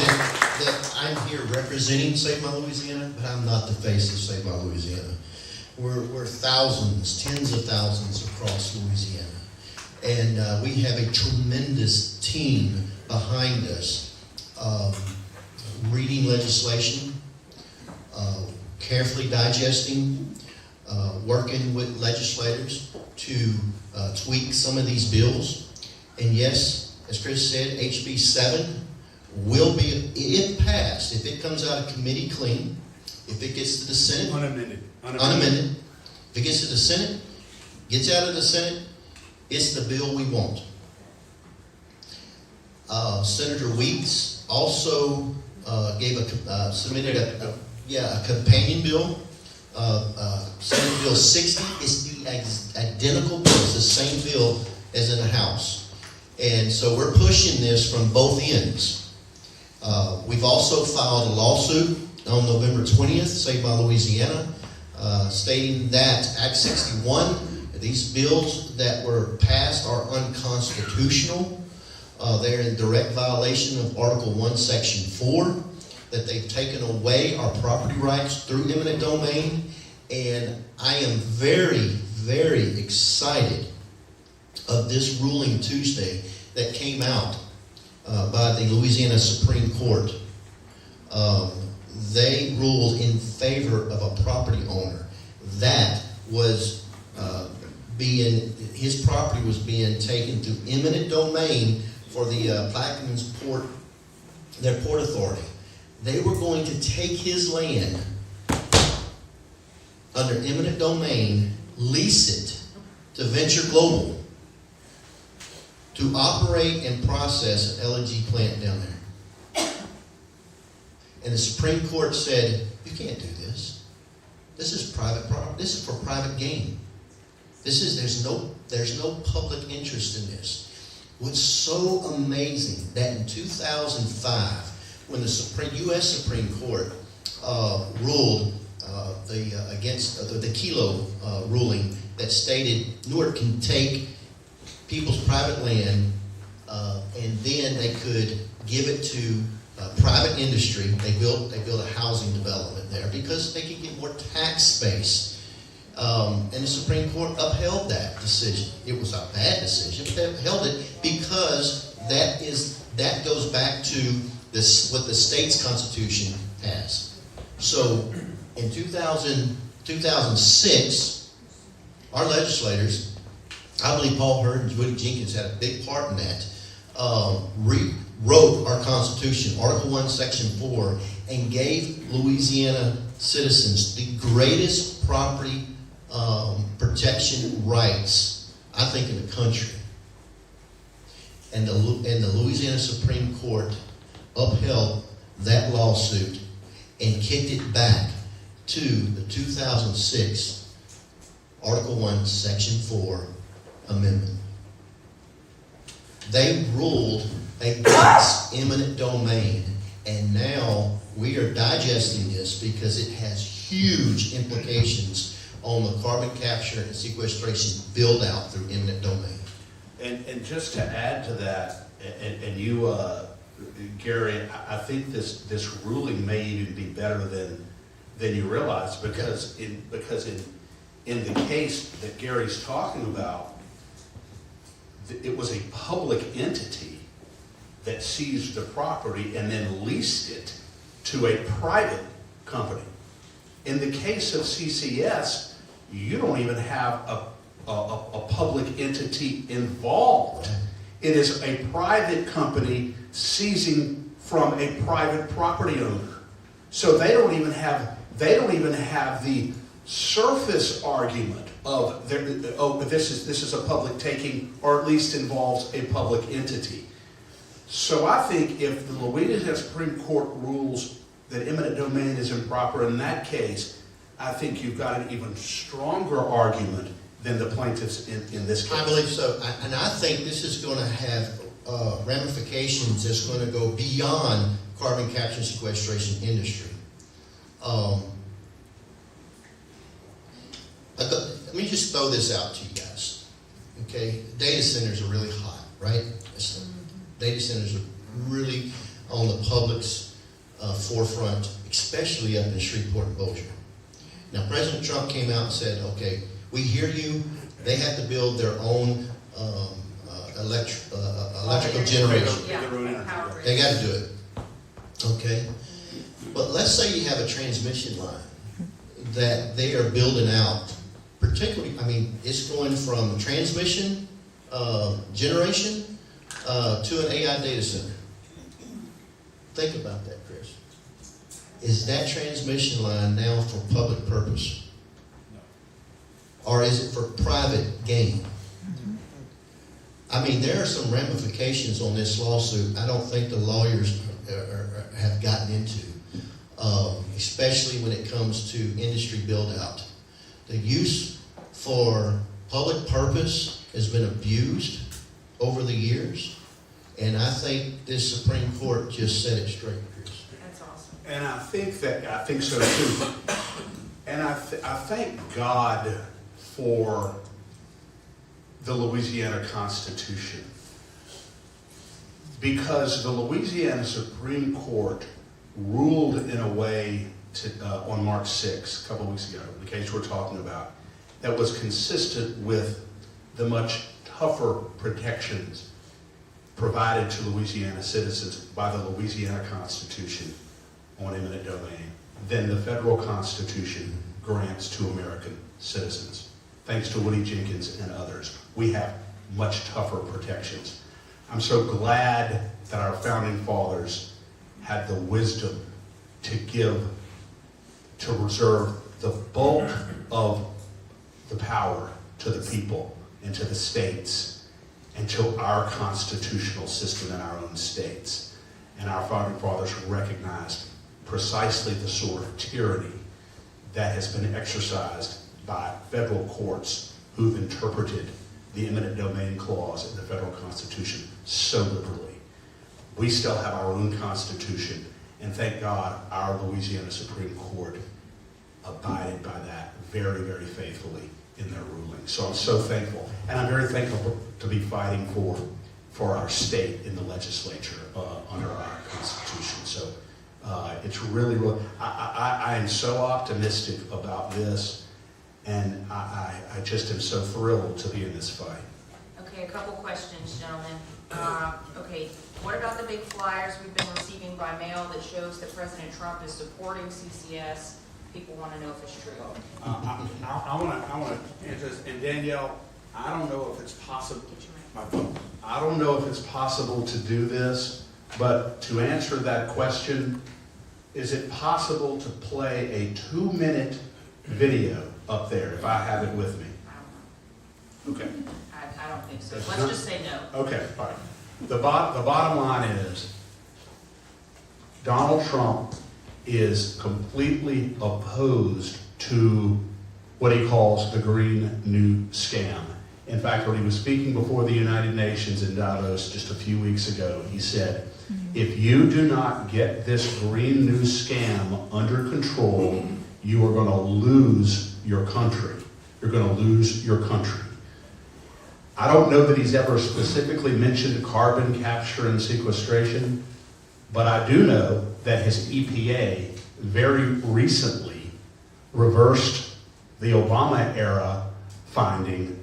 that I'm here representing Save My Louisiana, but I'm not the face of Save My Louisiana. We're thousands, tens of thousands across Louisiana. And we have a tremendous team behind us, reading legislation, carefully digesting, working with legislators to tweak some of these bills. And yes, as Chris said, HB 7 will be, if passed, if it comes out of committee clean, If it gets to the Senate, Unamended. unamended, if it gets to the Senate, gets out of the Senate, it's the bill we want. Senator Weeks also submitted a companion bill, Senate Bill 60. It's the identical bill. It's the same bill as in the House. And so we're pushing this from both ends. We've also filed a lawsuit on November 20th, Save My Louisiana, stating that Act 61, these bills that were passed are unconstitutional. They're in direct violation of Article 1, Section 4, that they've taken away our property rights through eminent domain. And I am very, very excited of this ruling Tuesday that came out by the Louisiana Supreme Court. They ruled in favor of a property owner that was his property was being taken through eminent domain for the Plaquemines Port, their port authority. They were going to take his land under eminent domain, lease it to Venture Global to operate and process an LNG plant down there. And the Supreme Court said, you can't do this. This is private property. This is for private gain. There's no public interest in this. What's so amazing that in 2005, when the U.S. Supreme Court ruled against the Kelo ruling that stated Newark can take people's private land and then they could give it to private industry. They built a housing development there because they could get more tax space. And the Supreme Court upheld that decision. It was a bad decision, but they upheld it because that goes back to what the state's constitution has. So in 2006, our legislators, I believe Paul Hurd and Woody Jenkins had a big part in that, rewrote our Constitution, Article 1, Section 4, and gave Louisiana citizens the greatest property protection rights, I think, in the country. And the Louisiana Supreme Court upheld that lawsuit and kicked it back to the 2006 Article 1, Section 4 amendment. They ruled against eminent domain, and now we are digesting this because it has huge implications on the carbon capture and sequestration build out through eminent domain. And just to add to that, and you, Gary, I think this ruling may even be better than you realize, because in the case that Gary's talking about, it was a public entity that seized the property and then leased it to a private company. In the case of CCS, you don't even have a public entity involved. It is a private company seizing from a private property owner. So they don't even have the surface argument of this is a public taking, or at least involves a public entity. So I think if the Louisiana Supreme Court rules that eminent domain is improper in that case, I think you've got an even stronger argument than the plaintiffs in this case. I believe so. And I think this is going to have ramifications that's going to go beyond carbon capture and sequestration industry. Let me just throw this out to you guys. Okay, data centers are really hot, right? Data centers are really on the public's forefront, especially up in Shreveport and Bossier. Now, President Trump came out and said, okay, we hear you. They have to build their own electrical generation. They got to do it. Okay? But let's say you have a transmission line that they are building out, particularly, it's going from transmission, generation, to an AI data center. Think about that, Chris. is that transmission line now for public purpose? Or is it for private gain? I mean, there are some ramifications on this lawsuit I don't think the lawyers have gotten into, especially when it comes to industry build-out. The use for public purpose has been abused over the years, and I think this Supreme Court just set it straight, Chris. That's awesome. And I think so too. And I thank God for the Louisiana Constitution, because the Louisiana Supreme Court ruled in a way on March 6, a couple of weeks ago, the case we're talking about, that was consistent with the much tougher protections provided to Louisiana citizens by the Louisiana Constitution on eminent domain than the federal Constitution grants to American citizens. Thanks to Woody Jenkins and others, we have much tougher protections. I'm so glad that our founding fathers had the wisdom to reserve the bulk of the power to the people and to the states and to our constitutional system in our own states. And our founding fathers recognized precisely the sort of tyranny that has been exercised by federal courts who've interpreted the eminent domain clause in the federal Constitution so liberally. We still have our own Constitution, and thank God our Louisiana Supreme Court abided by that very, very faithfully in their ruling. So I'm so thankful, and I'm very thankful to be fighting for our state in the legislature under our Constitution. So it's really, I am so optimistic about this. And I just am so thrilled to be in this fight. Okay, a couple questions, gentlemen. Okay, what about the big flyers we've been receiving by mail that shows that President Trump is supporting CCS? People want to know if it's true. I want to answer this. And Danielle, I don't know if it's possible. My phone. I don't know if it's possible to do this, but to answer that question, is it possible to play a 2-minute video up there if I have it with me? I don't know. Okay. I don't think so. That's Let's not- just say no. Okay, all right. The bottom line is Donald Trump is completely opposed to what he calls the Green New Scam. In fact, when he was speaking before the United Nations in Davos just a few weeks ago, he said, if you do not get this Green New Scam under control, you are going to lose your country. You're going to lose your country. I don't know that he's ever specifically mentioned carbon capture and sequestration, but I do know that his EPA very recently reversed the Obama era finding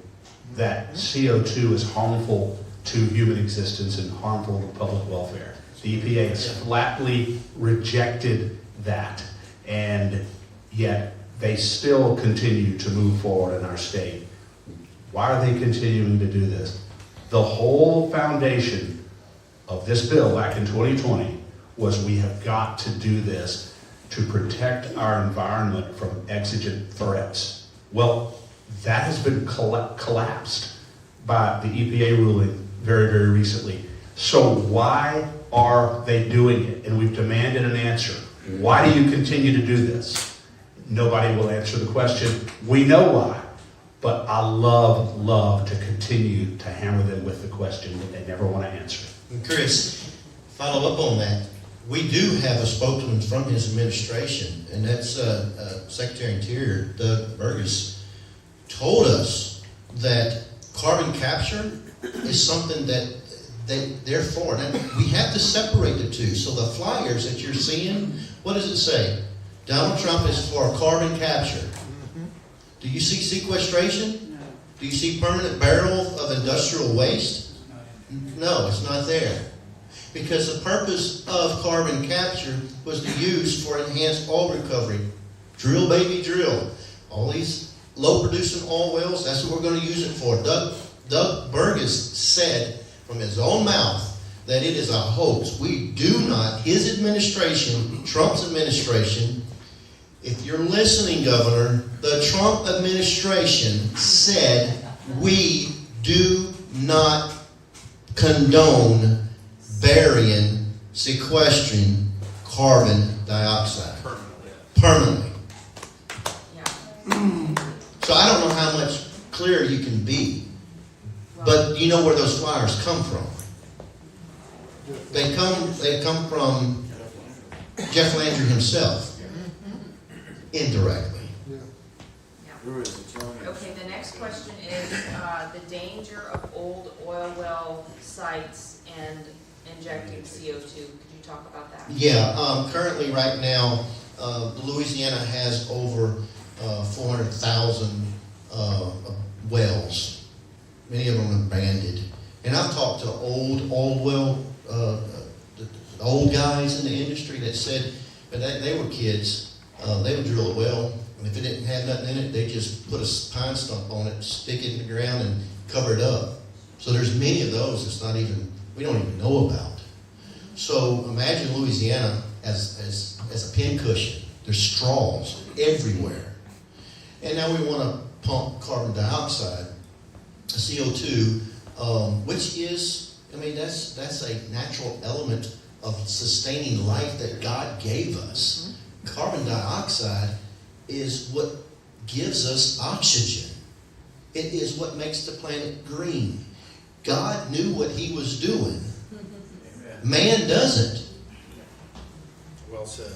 that CO2 is harmful to human existence and harmful to public welfare. The EPA has flatly rejected that, and yet they still continue to move forward in our state. Why are they continuing to do this? The whole foundation of this bill back in 2020 was we have got to do this to protect our environment from exigent threats. Well, that has been collapsed by the EPA ruling very, very recently. So why are they doing it? And we've demanded an answer. Why do you continue to do this? Nobody will answer the question. We know why. But I love to continue to hammer them with the question that they never want to answer. And Chris, follow up on that. We do have a spokesman from his administration, and that's Secretary of Interior Doug Burgess, told us that carbon capture is something that they're for. Now, we have to separate the two. So the flyers that you're seeing, what does it say? Donald Trump is for carbon capture. Do you see sequestration? No. Do you see permanent barrel of industrial waste? No, it's not there. Because the purpose of carbon capture was to use for enhanced oil recovery. Drill, baby, drill. All these low-producing oil wells, that's what we're going to use it for. Doug Burgess said from his own mouth that it is a hoax. We do not, his administration, Trump's administration, if you're listening, Governor, the Trump administration said we do not condone burying, sequestering carbon dioxide permanently. Yeah. So I don't know how much clearer you can be, but you know where those flyers come from. They come from Jeff Landry himself, indirectly. Okay, the next question is the danger of old oil well sites and injecting CO2. Could you talk about that? Yeah, currently right now, Louisiana has over 400,000 wells. Many of them abandoned. And I've talked to old well, the old guys in the industry that said, but they were kids, they would drill a well, and if it didn't have nothing in it, they just put a pine stump on it, stick it in the ground, and cover it up. So there's many of those that's not even, we don't even know about. So imagine Louisiana as a pincushion. There's straws everywhere. And now we want to pump carbon dioxide, CO2, which is, I mean, that's a natural element of sustaining life that God gave us. Carbon dioxide is what gives us oxygen. It is what makes the planet green. God knew what he was doing. Man doesn't. Well said.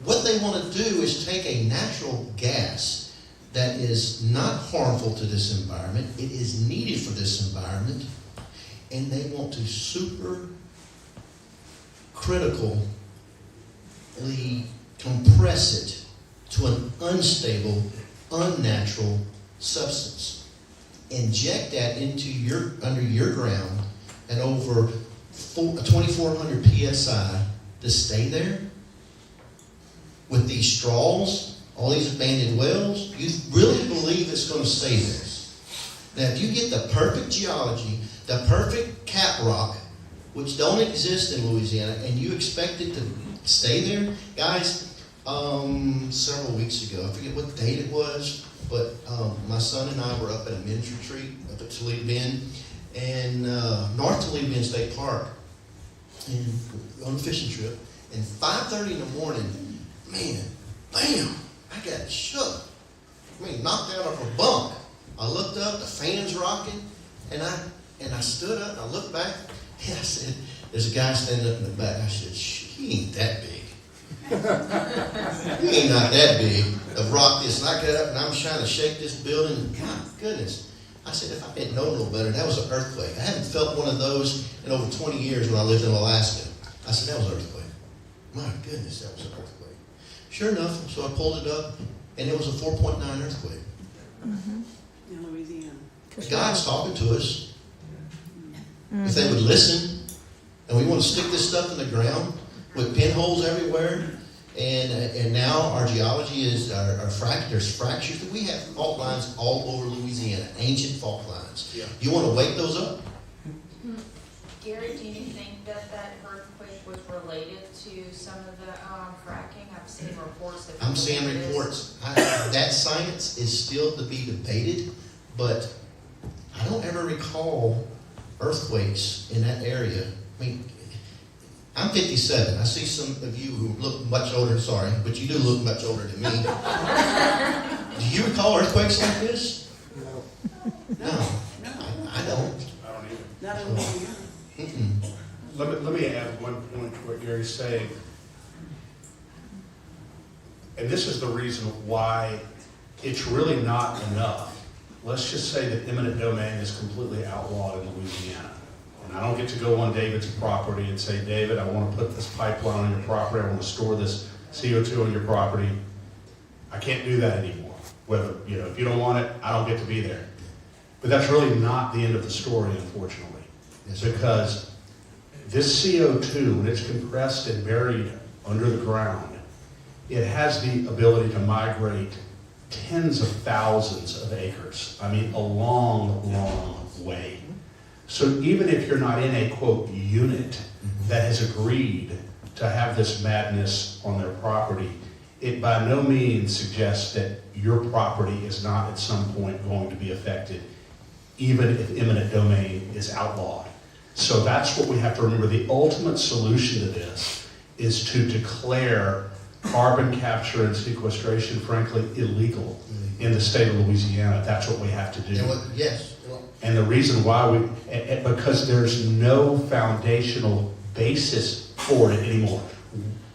What they want to do is take a natural gas that is not harmful to this environment, it is needed for this environment, and they want to super critically compress it to an unstable, unnatural substance. Inject that into under your ground at over 2,400 psi to stay there with these straws, all these abandoned wells. You really believe it's going to stay there? Now, if you get the perfect geology, the perfect cap rock, which don't exist in Louisiana, and you expect it to stay there, guys. Several weeks ago, I forget what date it was, but my son and I were up at a men's retreat up at Toledo Bend, and North Toledo Bend State Park, and on a fishing trip. And 5:30 in the morning, man, bam! I got shook. I mean, knocked out of a bunk. I looked up, the fan's rocking, and I stood up and I looked back, and I said, "There's a guy standing up in the back." I said, "He ain't that big." He ain't not that big of rock this. And I got up and I'm trying to shake this building. God goodness. I said, if I didn't know a little better, that was an earthquake. I haven't felt one of those in over 20 years when I lived in Alaska. I said, that was an earthquake. My goodness, that was an earthquake. Sure enough, so I pulled it up, and it was a 4.9 earthquake. In Louisiana. God's talking to us. If they would listen, and we want to stick this stuff in the ground with pinholes everywhere, and now our geology is there's fractures. We have fault lines all over Louisiana, ancient fault lines. Yeah. You want to wake those up? Gary, do you think that earthquake was related to some of the fracking? I've seen reports that. I'm seeing reports. That science is still to be debated, but I don't ever recall earthquakes in that area. I mean, I'm 57. I see some of you who look much older, sorry, but you do look much older than me. Do you recall earthquakes like this? No. I don't. I don't even. Not in Louisiana. Mm-mm. Let me add one point to what Gary's saying. And this is the reason why it's really not enough. Let's just say that eminent domain is completely outlawed in Louisiana. And I don't get to go on David's property and say, David, I want to put this pipeline on your property. I want to store this CO2 on your property. I can't do that anymore. Whether, if you don't want it, I don't get to be there. But that's really not the end of the story, unfortunately. Yes, Because this CO2, when it's compressed and buried under the ground, it has the ability to migrate tens of thousands of acres. I mean, a long, long way. So even if you're not in a quote unit that has agreed to have this madness on their property, it by no means suggests that your property is not at some point going to be affected, even if eminent domain is outlawed. So that's what we have to remember. The ultimate solution to this is to declare carbon capture and sequestration, frankly, illegal in the state of Louisiana. That's what we have to do. And what, yes, well, And the reason why because there's no foundational basis for it anymore.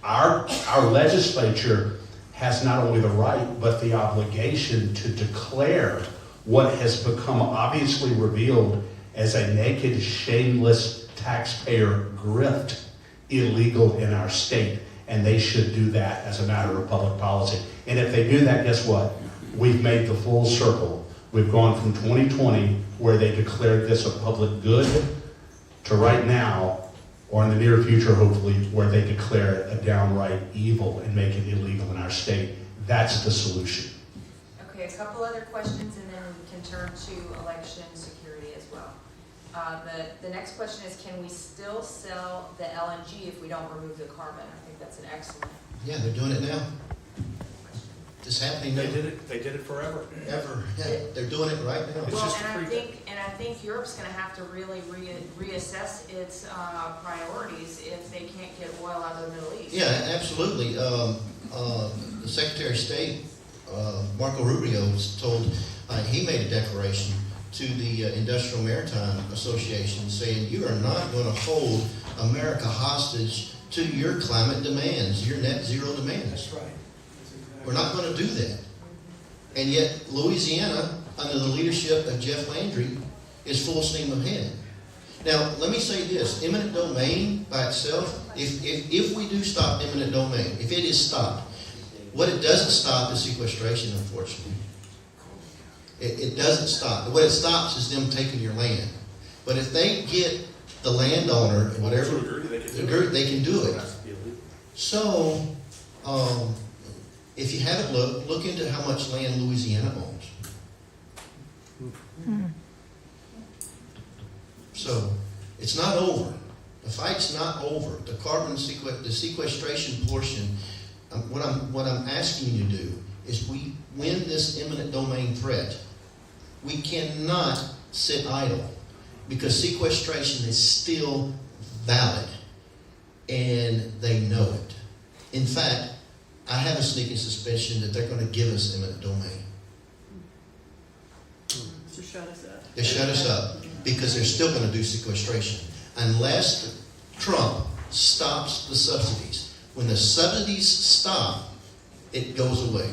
Our legislature has not only the right, but the obligation to declare what has become obviously revealed as a naked, shameless taxpayer grift illegal in our state. And they should do that as a matter of public policy. And if they do that, guess what? We've made the full circle. We've gone from 2020, where they declared this a public good, to right now, or in the near future, hopefully, where they declare it a downright evil and make it illegal in our state. That's the solution. Okay, a couple other questions, and then we can turn to election security as well. The next question is, can we still sell the LNG if we don't remove the carbon? I think that's an excellent yeah, they're doing it now. It's happening now. They did it forever. Ever. Yeah, they're doing it right now. It's Well, just and free. I think Europe's gonna have to really reassess its priorities if they can't get oil out of the Middle East. Yeah, absolutely. The Secretary of State, Marco Rubio, was told, he made a declaration to the Industrial Maritime Association saying, you are not going to hold America hostage to your climate demands, your net zero demands. That's right. We're not going to do that. And yet Louisiana, under the leadership of Jeff Landry, is full steam ahead. Now, let me say this, eminent domain by itself, if we do stop eminent domain, if it is stopped, what it doesn't stop is sequestration, unfortunately. It doesn't stop. What it stops is them taking your land. But if they get the landowner, whatever, they can do it. So, if you haven't look into how much land Louisiana owns. So, it's not over. The fight's not over. The carbon the sequestration portion, what I'm asking you to do is we win this eminent domain threat. We cannot sit idle because sequestration is still valid and they know it. In fact, I have a sneaking suspicion that they're going to give us eminent domain. To shut us up. They shut us up because they're still going to do sequestration unless Trump stops the subsidies. When the subsidies stop, it goes away.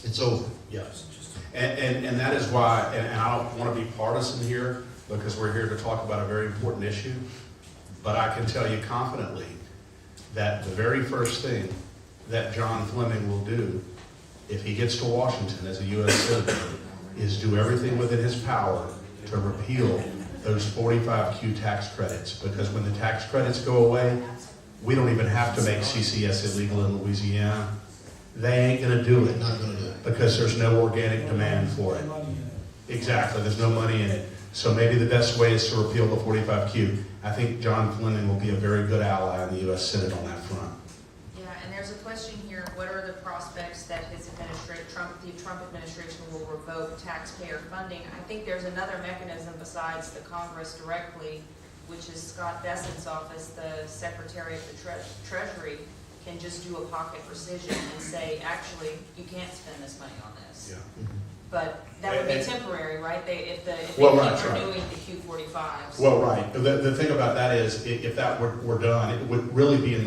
It's over. Yes. And that is why, and I don't want to be partisan here because we're here to talk about a very important issue, but I can tell you confidently that the very first thing that John Fleming will do if he gets to Washington as a U.S. citizen is do everything within his power to repeal those 45Q tax credits, because when the tax credits go away, we don't even have to make CCS illegal in Louisiana. They ain't gonna do it Not going to do it. because there's no organic demand for it. Exactly, there's no money in it. So maybe the best way is to repeal the 45Q. I think John Fleming will be a very good ally in the U.S. Senate on that front. Yeah, and there's a question here, what are the prospects that his the Trump administration will revoke taxpayer funding? I think there's another mechanism besides the Congress directly, which is Scott Bessent's office, the Secretary of the Treasury, can just do a pocket rescission and say, actually, you can't spend this money on this. But that would be temporary, right? If they keep renewing the Q45s. Well, right. The thing about that is, if that were done, it would really be in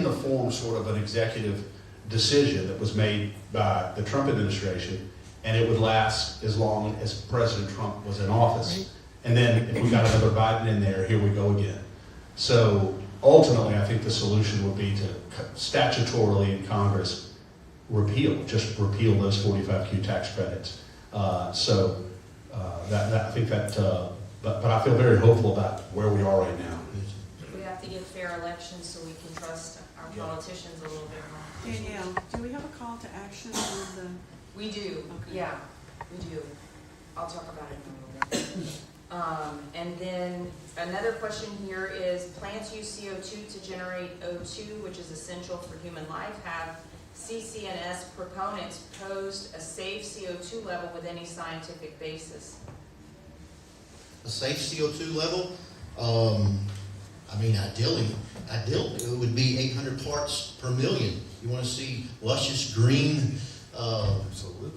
the form sort of an executive decision that was made by the Trump administration, and it would last as long as President Trump was in office. And then if we got another Biden in there, here we go again. So ultimately, I think the solution would be to statutorily in Congress just repeal those 45Q tax credits. I think that, but I feel very hopeful about where we are right now. We have to get fair elections so we can trust our politicians a little bit more. Danielle, do we have a call to action on We do, Okay. yeah, we do. I'll talk about it in a little bit. And then another question here is, plants use CO2 to generate O2, which is essential for human life. Have CCNS proponents posed a safe CO2 level with any scientific basis? A safe CO2 level, I mean, ideally, it would be 800 parts per million. You want to see luscious green, Absolutely.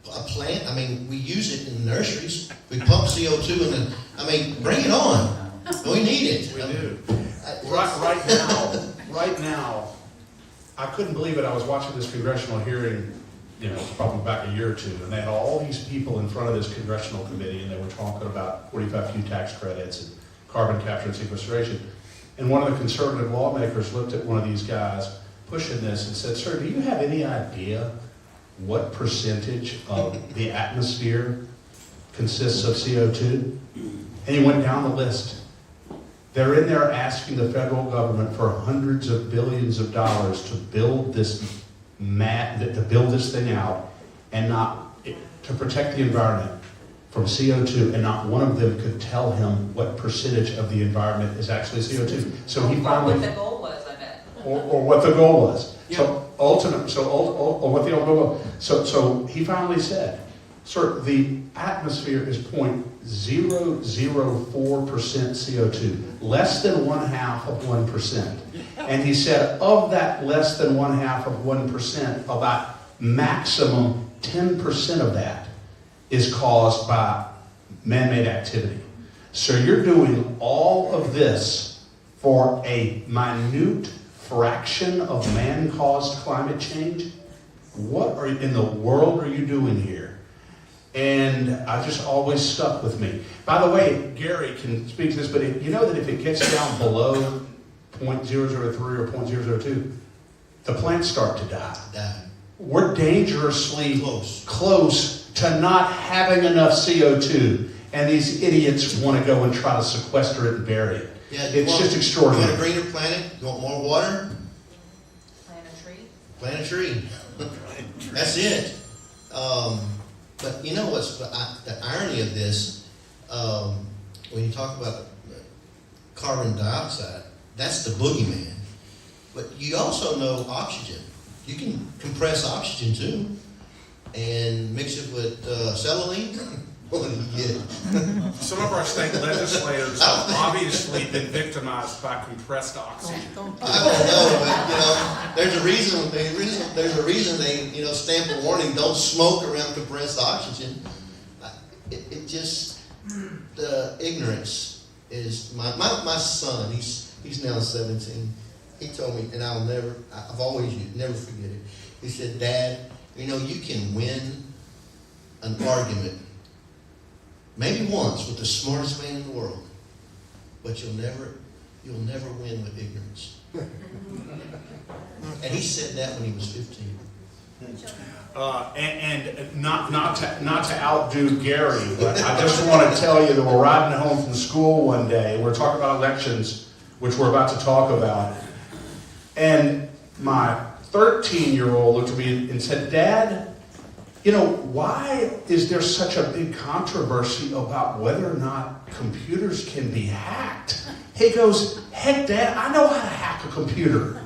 a plant. I mean, we use it in nurseries. We pump CO2 in the, I mean, bring it on. We need it. We do. I- Right now, I couldn't believe it. I was watching this congressional hearing, probably back a year or two, and they had all these people in front of this congressional committee, and they were talking about 45Q tax credits and carbon capture and sequestration. And one of the conservative lawmakers looked at one of these guys pushing this and said, "Sir, do you have any idea what percentage of the atmosphere consists of CO2? And he went down the list. They're in there asking the federal government for hundreds of billions of dollars to build this thing out and not to protect the environment from CO2, and not one of them could tell him what percentage of the environment is actually CO2. So he Or finally, what the goal was, I bet. or what the goal was. So he finally said, "Sir, the atmosphere is 0.004% CO2, less than 1/2%. And he said, of that less than 1/2%, about maximum 10% of that is caused by man-made activity. So you're doing all of this for a minute fraction of man-caused climate change? What in the world are you doing here?" And I just always stuck with me. By the way, Gary can speak to this, but you know that if it gets down below 0.003 or 0.002, the plants start to die. We're dangerously close to not having enough CO2, and these idiots want to go and try to sequester it and bury it. Yeah, It's just You extraordinary. want a greener planet? You want more water? Plant a tree? Plant a tree. That's it. But you know what's the irony of this? When you talk about carbon dioxide, that's the boogeyman. But you also know oxygen. You can compress oxygen too, and mix it with cellulene. What do you get? Some of our state legislators have obviously been victimized by compressed oxygen. I don't know, but there's a reason. There's a reason they stamp a warning: don't smoke around compressed oxygen. It just the ignorance is my son. He's now 17. He told me, and I've always never forget it. He said, "Dad, you can win an argument maybe once with the smartest man in the world, but you'll never win with ignorance." And he said that when he was 15. And not to outdo Gary, but I just want to tell you that we're riding home from school one day. We're talking about elections, which we're about to talk about. And my 13-year-old looked at me and said, "Dad, why is there such a big controversy about whether or not computers can be hacked?" He goes, "Heck, Dad, I know how to hack a computer."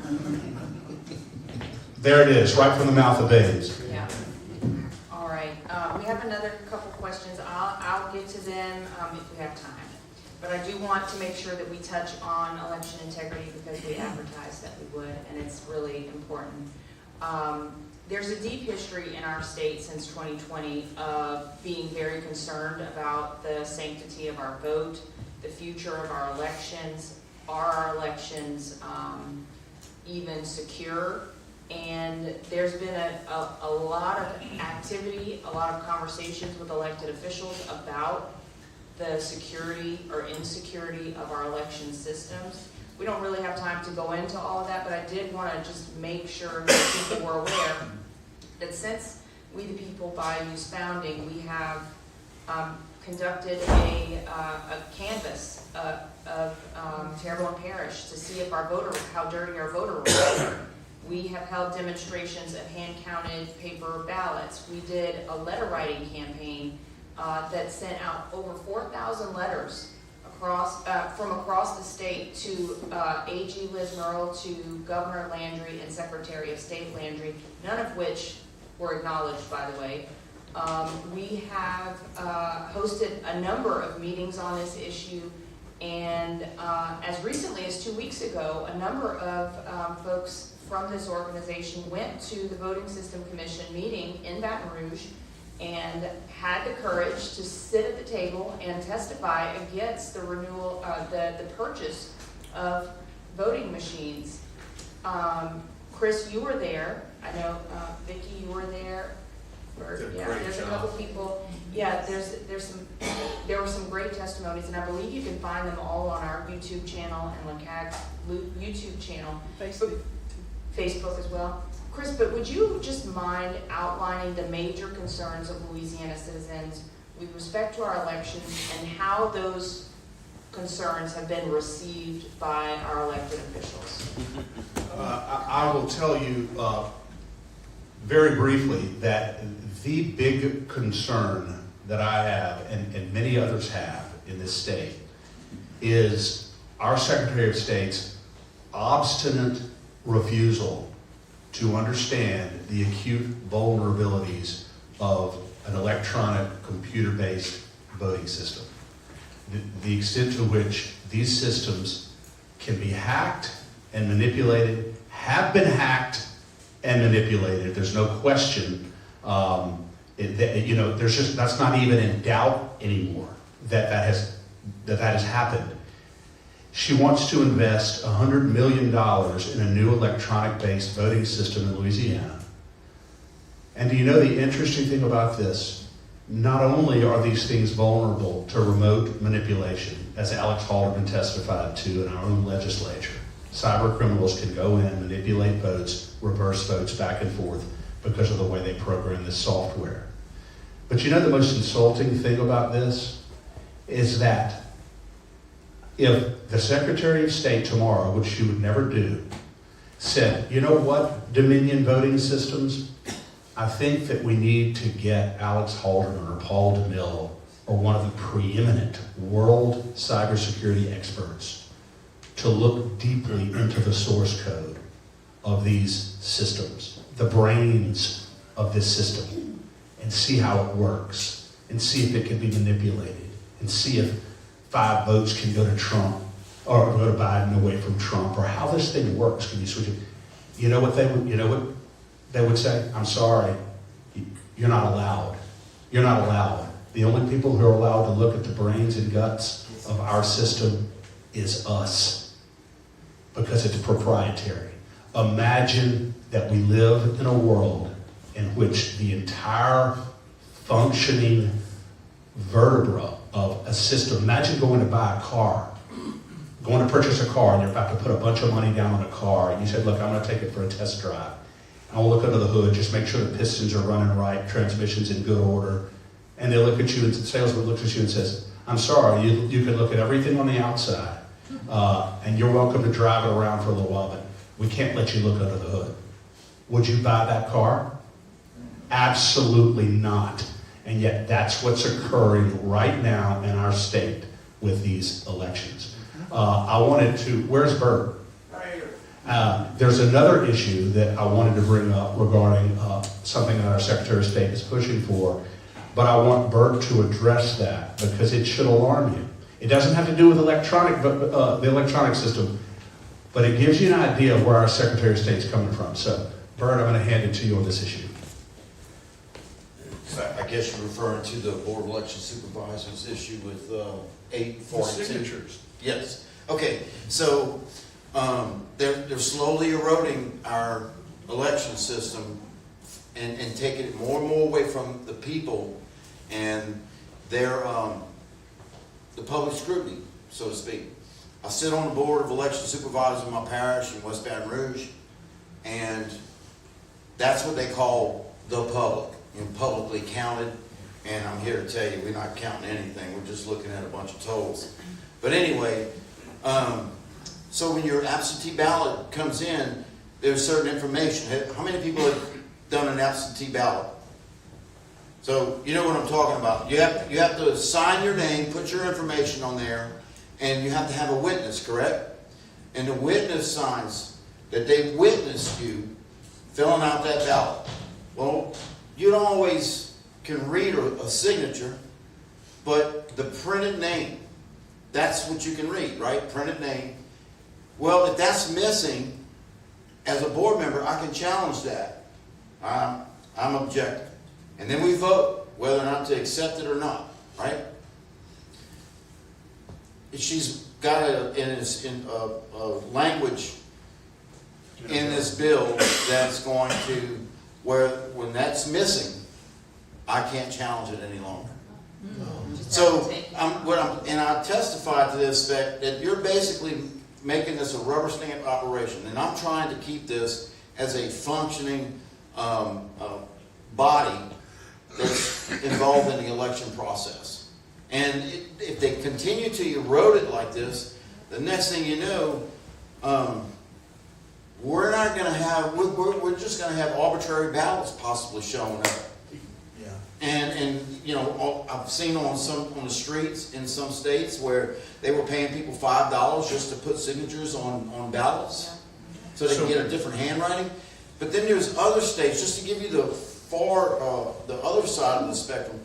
There it is, right from the mouth of babes. Yeah. All right. We have another couple questions. I'll get to them if we have time. But I do want to make sure that we touch on election integrity because we advertised that we would, and it's really important. There's a deep history in our state since 2020 of being very concerned about the sanctity of our vote, the future of our elections. Are our elections even secure? And there's been a lot of activity, a lot of conversations with elected officials about the security or insecurity of our election systems. We don't really have time to go into all of that, but I did want to just make sure that people were aware that since We the People Bayou's founding, we have conducted a canvass of Terrebonne Parish to see if how dirty our voter rolls are. We have held demonstrations of hand-counted paper ballots. We did a letter writing campaign that sent out over 4,000 letters from across the state to AG Liz Murrill, to Governor Landry, and Secretary of State Landry, none of which were acknowledged, by the way. We have hosted a number of meetings on this issue, and as recently as 2 weeks ago, a number of folks from this organization went to the Voting System Commission meeting in Baton Rouge and had the courage to sit at the table and testify against the renewal, the purchase of voting machines. Chris, you were there. I know, Vicki, you were there. Yeah, there's a couple people. Yeah, there were some great testimonies, and I believe you can find them all on our YouTube channel and LeCAG's YouTube channel. Facebook as well. Chris, but would you just mind outlining the major concerns of Louisiana citizens with respect to our elections and how those concerns have been received by our elected officials? I will tell you very briefly that the big concern that I have, and many others have in this state, is our Secretary of State's obstinate refusal to understand the acute vulnerabilities of an electronic computer-based voting system. The extent to which these systems can be hacked and manipulated, have been hacked and manipulated. There's no question. That's not even in doubt anymore that has happened. She wants to invest $100 million in a new electronic-based voting system in Louisiana. And do you know the interesting thing about this? Not only are these things vulnerable to remote manipulation, as Alex Halderman testified to in our own legislature, cyber criminals can go in, manipulate votes, reverse votes back and forth because of the way they program this software. But you know the most insulting thing about this is that if the Secretary of State tomorrow, which she would never do, said, you know what, Dominion Voting Systems, I think that we need to get Alex Halderman or Paul DeMille or one of the preeminent world cybersecurity experts to look deeply into the source code of these systems, the brains of this system, and see how it works, and see if it can be manipulated, and see if 5 votes can go to Trump, or go to Biden away from Trump, or how this thing works. Can you switch it? You know what they would say? I'm sorry, you're not allowed. You're not allowed. The only people who are allowed to look at the brains and guts of our system is us, because it's proprietary. Imagine that we live in a world in which the entire functioning vertebra of a system. Imagine going to buy a car, going to purchase a car, and you're about to put a bunch of money down on a car, and you said, look, I'm going to take it for a test drive. I'll look under the hood, just make sure the pistons are running right, transmission's in good order. And they look at you, and the salesman looks at you and says, I'm sorry, you can look at everything on the outside, and you're welcome to drive it around for a little while, but we can't let you look under the hood. Would you buy that car? Absolutely not. And yet that's what's occurring right now in our state with these elections. Where's Bert? There's another issue that I wanted to bring up regarding something that our Secretary of State is pushing for, but I want Bert to address that because it should alarm you. It doesn't have to do with the electronic system, but it gives you an idea of where our Secretary of State is coming from. So, Bert, I'm going to hand it to you on this issue. I guess you're referring to the Board of Election Supervisors issue with 842. Signatures. Yes. Okay. So they're slowly eroding our election system and taking it more and more away from the people and their the public scrutiny, so to speak. I sit on the Board of Election Supervisors in my parish in West Baton Rouge, and that's what they call the public. Publicly counted, and I'm here to tell you we're not counting anything, we're just looking at a bunch of totals. But anyway, so when your absentee ballot comes in, there's certain information. How many people have done an absentee ballot? So you know what I'm talking about. You have to sign your name, put your information on there, and you have to have a witness, correct? And the witness signs that they witnessed you filling out that ballot. Well, you don't always can read a signature, but the printed name, that's what you can read, right? Printed name. Well, if that's missing, as a board member, I can challenge that. I'm objecting. And then we vote whether or not to accept it or not, right? She's got a language in this bill that's going to, where when that's missing, I can't challenge it any longer. So, I testified to this, that you're basically making this a rubber stamp operation, and I'm trying to keep this as a functioning body that's involved in the election process. And if they continue to erode it like this, the next thing you know, we're not going to have, we're just going to have arbitrary ballots possibly showing up. And you know, I've seen on the streets in some states where they were paying people $5 just to put signatures on ballots, so they can get a different handwriting. But then there's other states, just to give you the other side of the spectrum.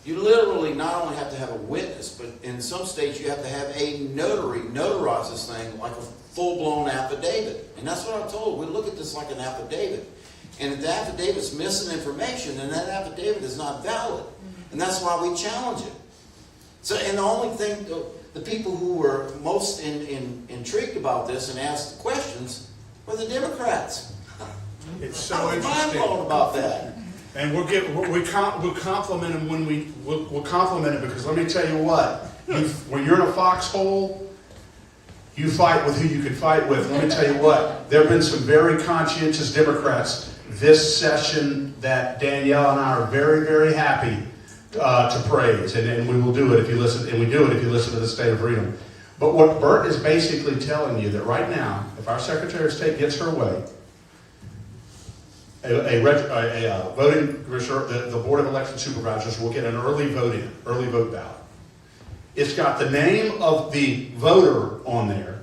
You literally not only have to have a witness, but in some states you have to have a notary notarize this thing like a full-blown affidavit. And that's what I'm told. We look at this like an affidavit. And if the affidavit's missing information, then that affidavit is not valid. And that's why we challenge it. So, and the only thing, the people who were most intrigued about this and asked the questions were the Democrats. It's so I was interesting. mind blown about that. And we'll compliment them when we'll compliment it, because let me tell you what, when you're in a foxhole, you fight with who you can fight with. Let me tell you what, there have been some very conscientious Democrats this session that Danielle and I are very, very happy to praise, and we will do it if you listen, and we do it if you listen to the State of Freedom. But what Bert is basically telling you, that right now, if our Secretary of State gets her way, a voting commissioner, the Board of Election Supervisors will get an early vote ballot. It's got the name of the voter on there,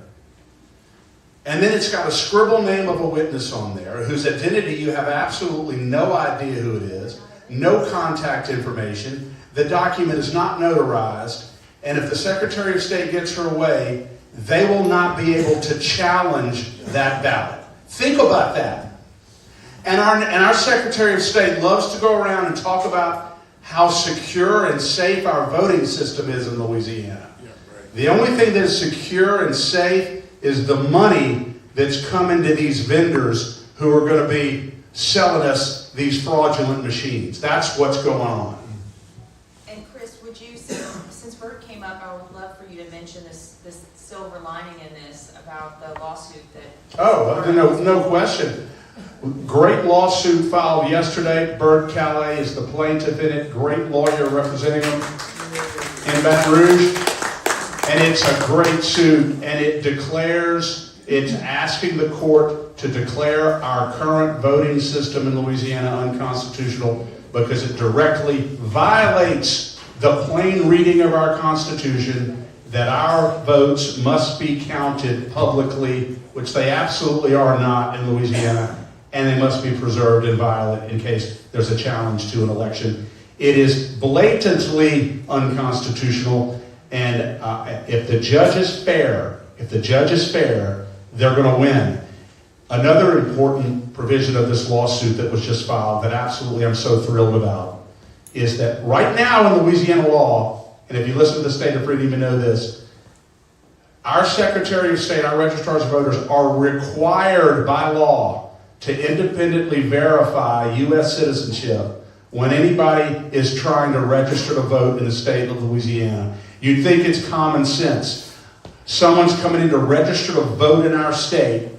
and then it's got a scribble name of a witness on there whose identity you have absolutely no idea who it is, no contact information. The document is not notarized, and if the Secretary of State gets her way, they will not be able to challenge that ballot. Think about that. And our Secretary of State loves to go around and talk about how secure and safe our voting system is in Louisiana. Yeah, right. The only thing that is secure and safe is the money that's coming to these vendors who are going to be selling us these fraudulent machines. That's what's going on. And Chris, would you, since Bert came up, I would love for you to mention this silver lining in this about the lawsuit that... Oh, no question. Great lawsuit filed yesterday. Bert Calais is the plaintiff in it. Great lawyer representing him in Baton Rouge. And it's a great suit. And it's asking the court to declare our current voting system in Louisiana unconstitutional because it directly violates the plain reading of our Constitution that our votes must be counted publicly, which they absolutely are not in Louisiana. And they must be preserved inviolate in case there's a challenge to an election. It is blatantly unconstitutional, and if the judge is fair, they're going to win. Another important provision of this lawsuit that was just filed that absolutely I'm so thrilled about is that right now in Louisiana law, and if you listen to the State of Freedom, you know this, our Secretary of State, our registrars of voters are required by law to independently verify U.S. citizenship when anybody is trying to register to vote in the state of Louisiana. You'd think it's common sense. Someone's coming in to register to vote in our state,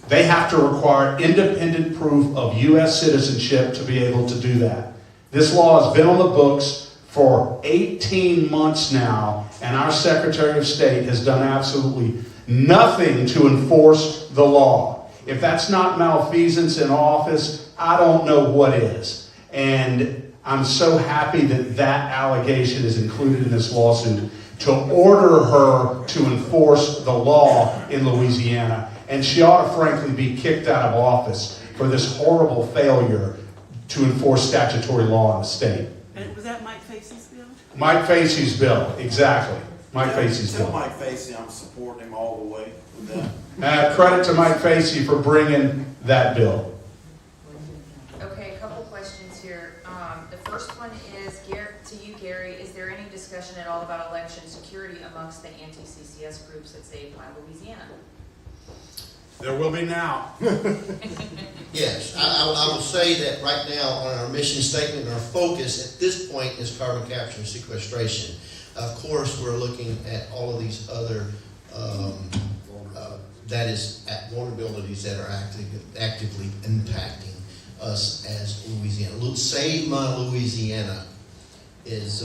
they have to require independent proof of U.S. citizenship to be able to do that. This law has been on the books for 18 months now, and our Secretary of State has done absolutely nothing to enforce the law. If that's not malfeasance in office, I don't know what is. And I'm so happy that that allegation is included in this lawsuit to order her to enforce the law in Louisiana. And she ought to frankly be kicked out of office for this horrible failure to enforce statutory law in the state. And was that Mike Facey's bill? Mike Facey's bill, exactly. Mike Facey's Tell bill. Mike Facey I'm supporting him all the way with that. Credit to Mike Facey for bringing that bill. Okay, a couple questions here. The first one is, to you, Gary, is there any discussion at all about election security amongst the anti-CCS groups at Save My Louisiana? There will be now. Yes, I will say that right now on our mission statement, our focus at this point is carbon capture and sequestration. Of course, we're looking at all of these other vulnerabilities that are actively impacting us as Louisiana. Save My Louisiana is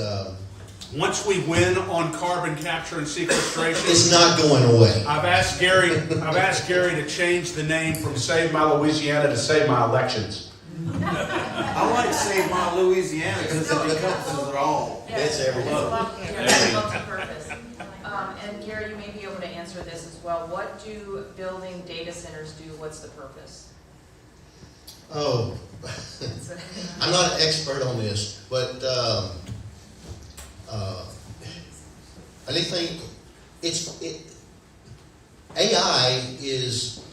Once we win on carbon capture and sequestration, it's not going away. I've asked Gary to change the name from Save My Louisiana to Save My Elections. I like to Save My Louisiana because it encompasses it all. It's everything. It's multi-purpose. And Gary, you may be able to answer this as well. What do building data centers do? What's the purpose? Oh, I'm not an expert on this, but AI is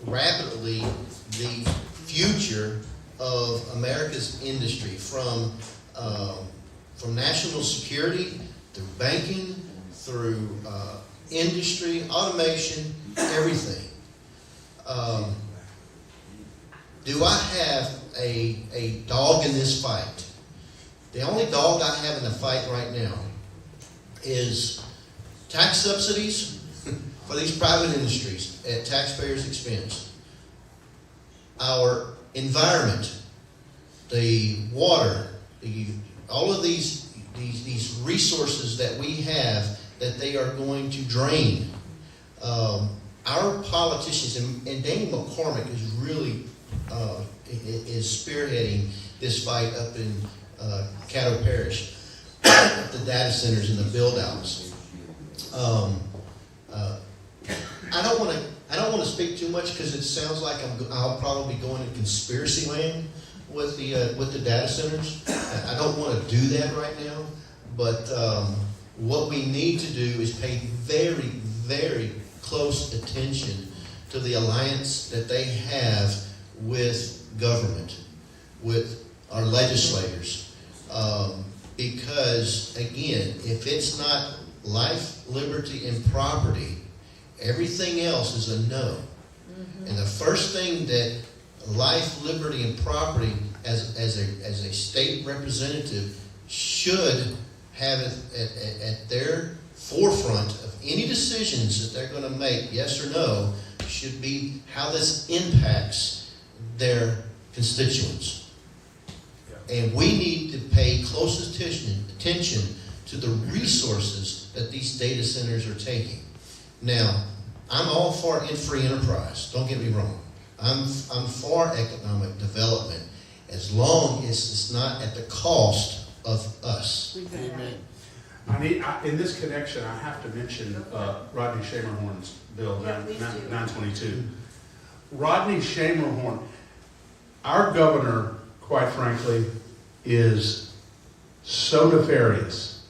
rapidly the future of America's industry, from national security through banking, through industry, automation, everything. Do I have a dog in this fight? The only dog I have in the fight right now is tax subsidies for these private industries at taxpayers' expense. Our environment, the water, all of these resources that we have that they are going to drain. Our politicians, and Daniel McCormick is really is spearheading this fight up in Caddo Parish, the data centers and the build-outs. I don't want to speak too much because it sounds like I'll probably be going to conspiracy land with the data centers. I don't want to do that right now, but what we need to do is pay very, very close attention to the alliance that they have with government, with our legislators. Because, again, if it's not life, liberty, and property, everything else is a no. Mm-hmm. And the first thing that life, liberty, and property as a state representative should have at their forefront of any decisions that they're going to make, yes or no, should be how this impacts their constituents. And we need to pay close attention to the resources that these data centers are taking. Now, I'm all for free enterprise. Don't get me wrong. I'm for economic development as long as it's not at the cost of us. Amen. In this connection, I have to mention Rodney Schermerhorn's bill, Yeah, please do. 922. Rodney Schermerhorn, our governor, quite frankly, is so nefarious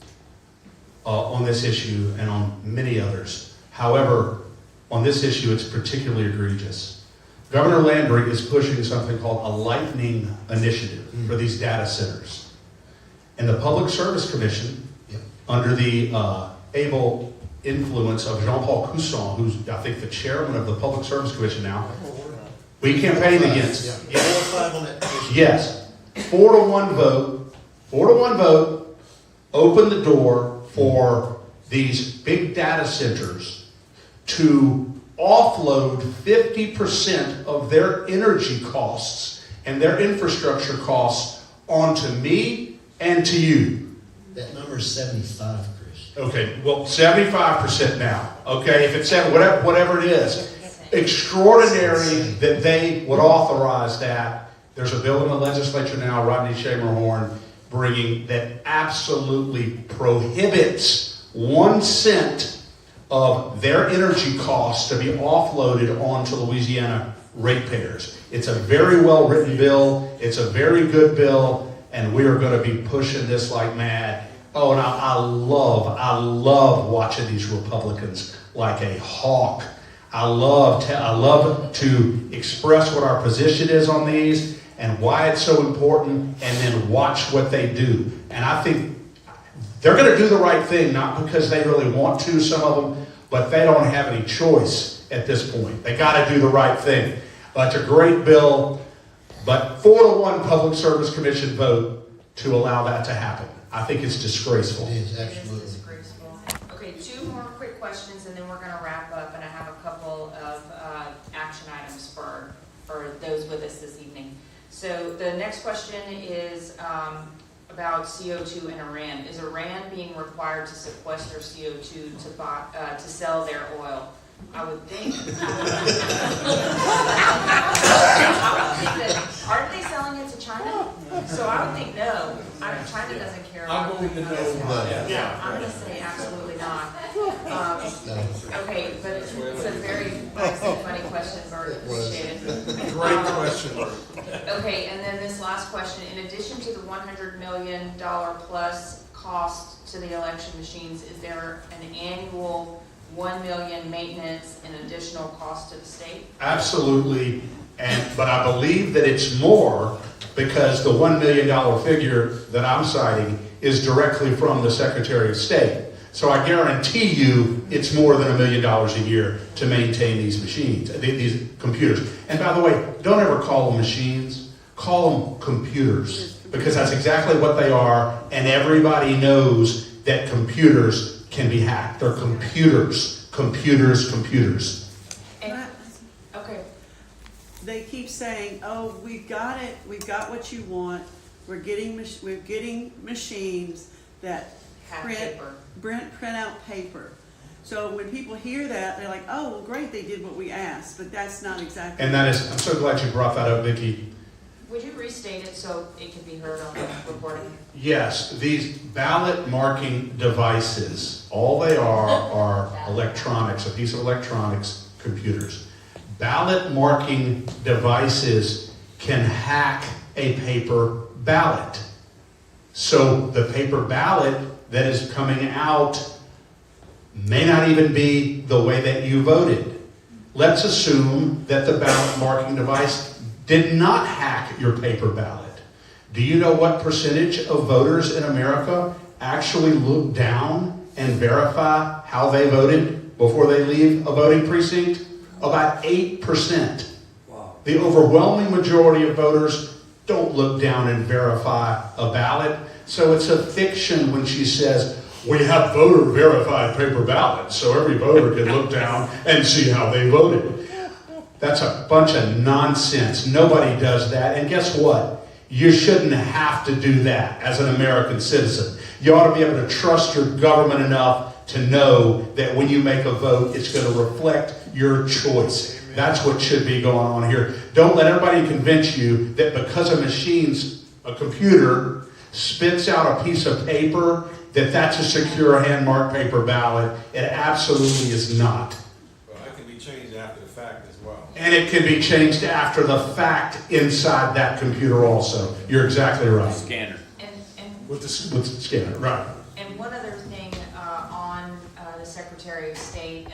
on this issue and on many others. However, on this issue, it's particularly egregious. Governor Landry is pushing something called a lightning initiative for these data centers. And the Public Service Commission, under the able influence of Jean-Paul Cusson, who's, I think, the chairman of the Public Service Commission now, we campaigned against. Yeah. 4 or 5 on that commission. Yes. 4-1 vote. 4-1 vote. Open the door for these big data centers to offload 50% of their energy costs and their infrastructure costs onto me and to you. That number is 75, Chris. Okay, well, 75% now. Okay, if it's whatever it is. Extraordinary that they would authorize that. There's a bill in the legislature now, Rodney Schermerhorn bringing that absolutely prohibits 1 cent of their energy costs to be offloaded onto Louisiana ratepayers. It's a very well-written bill. It's a very good bill, and we are going to be pushing this like mad. Oh, and I love watching these Republicans like a hawk. I love to express what our position is on these and why it's so important, and then watch what they do. And I think they're going to do the right thing, not because they really want to, some of them, but they don't have any choice at this point. They got to do the right thing. It's a great bill, but 4-1 Public Service Commission vote to allow that to happen. I think it's disgraceful. It is, It absolutely. is disgraceful. Okay, 2 more quick questions, and then we're gonna wrap up, and I have a couple of action items for those with us this evening. So the next question is about CO2 in Iran. Is Iran being required to sequester CO2 to sell their oil? I would think. Aren't they selling it to China? So I would think no. China doesn't care about. I'm going to know. Yeah, I'm gonna say absolutely not. Okay, but it's a very nice and funny question, Bert, appreciate it. Great question. Okay, and then this last question, in addition to the $100 million plus cost to the election machines, is there an annual $1 million maintenance and additional cost to the state? Absolutely, but I believe that it's more because the $1 million figure that I'm citing is directly from the Secretary of State. So I guarantee you it's more than $1 million a year to maintain these machines, these computers. And by the way, don't ever call them machines, call them computers, because that's exactly what they are, and everybody knows that computers can be hacked. They're computers, computers. And, okay, They keep saying, oh, we've got it, we've got what you want, we're getting machines that have print paper. out paper. So when people hear that, they're like, oh, well, great, they did what we asked, but that's not exactly. And that is, I'm so glad you brought that up, Vicki. Would you restate it so it can be heard on the recording? Yes, these ballot marking devices, all they are electronics, a piece of electronics, computers. Ballot marking devices can hack a paper ballot. So the paper ballot that is coming out may not even be the way that you voted. Let's assume that the ballot marking device did not hack your paper ballot. Do you know what percentage of voters in America actually look down and verify how they voted before they leave a voting precinct? About 8%. Wow. The overwhelming majority of voters don't look down and verify a ballot. So it's a fiction when she says, we have voter verified paper ballots, so every voter can look down and see how they voted. That's a bunch of nonsense. Nobody does that. And guess what? You shouldn't have to do that as an American citizen. You ought to be able to trust your government enough to know that when you make a vote, it's going to reflect your choice. That's what should be going on here. Don't let everybody convince you that because a computer spits out a piece of paper, that's a secure hand-marked paper ballot. It absolutely is not. Well, that can be changed after the fact as well. And it can be changed after the fact inside that computer also. You're exactly right. Scanner. With the scanner, right. And one other thing on the Secretary of State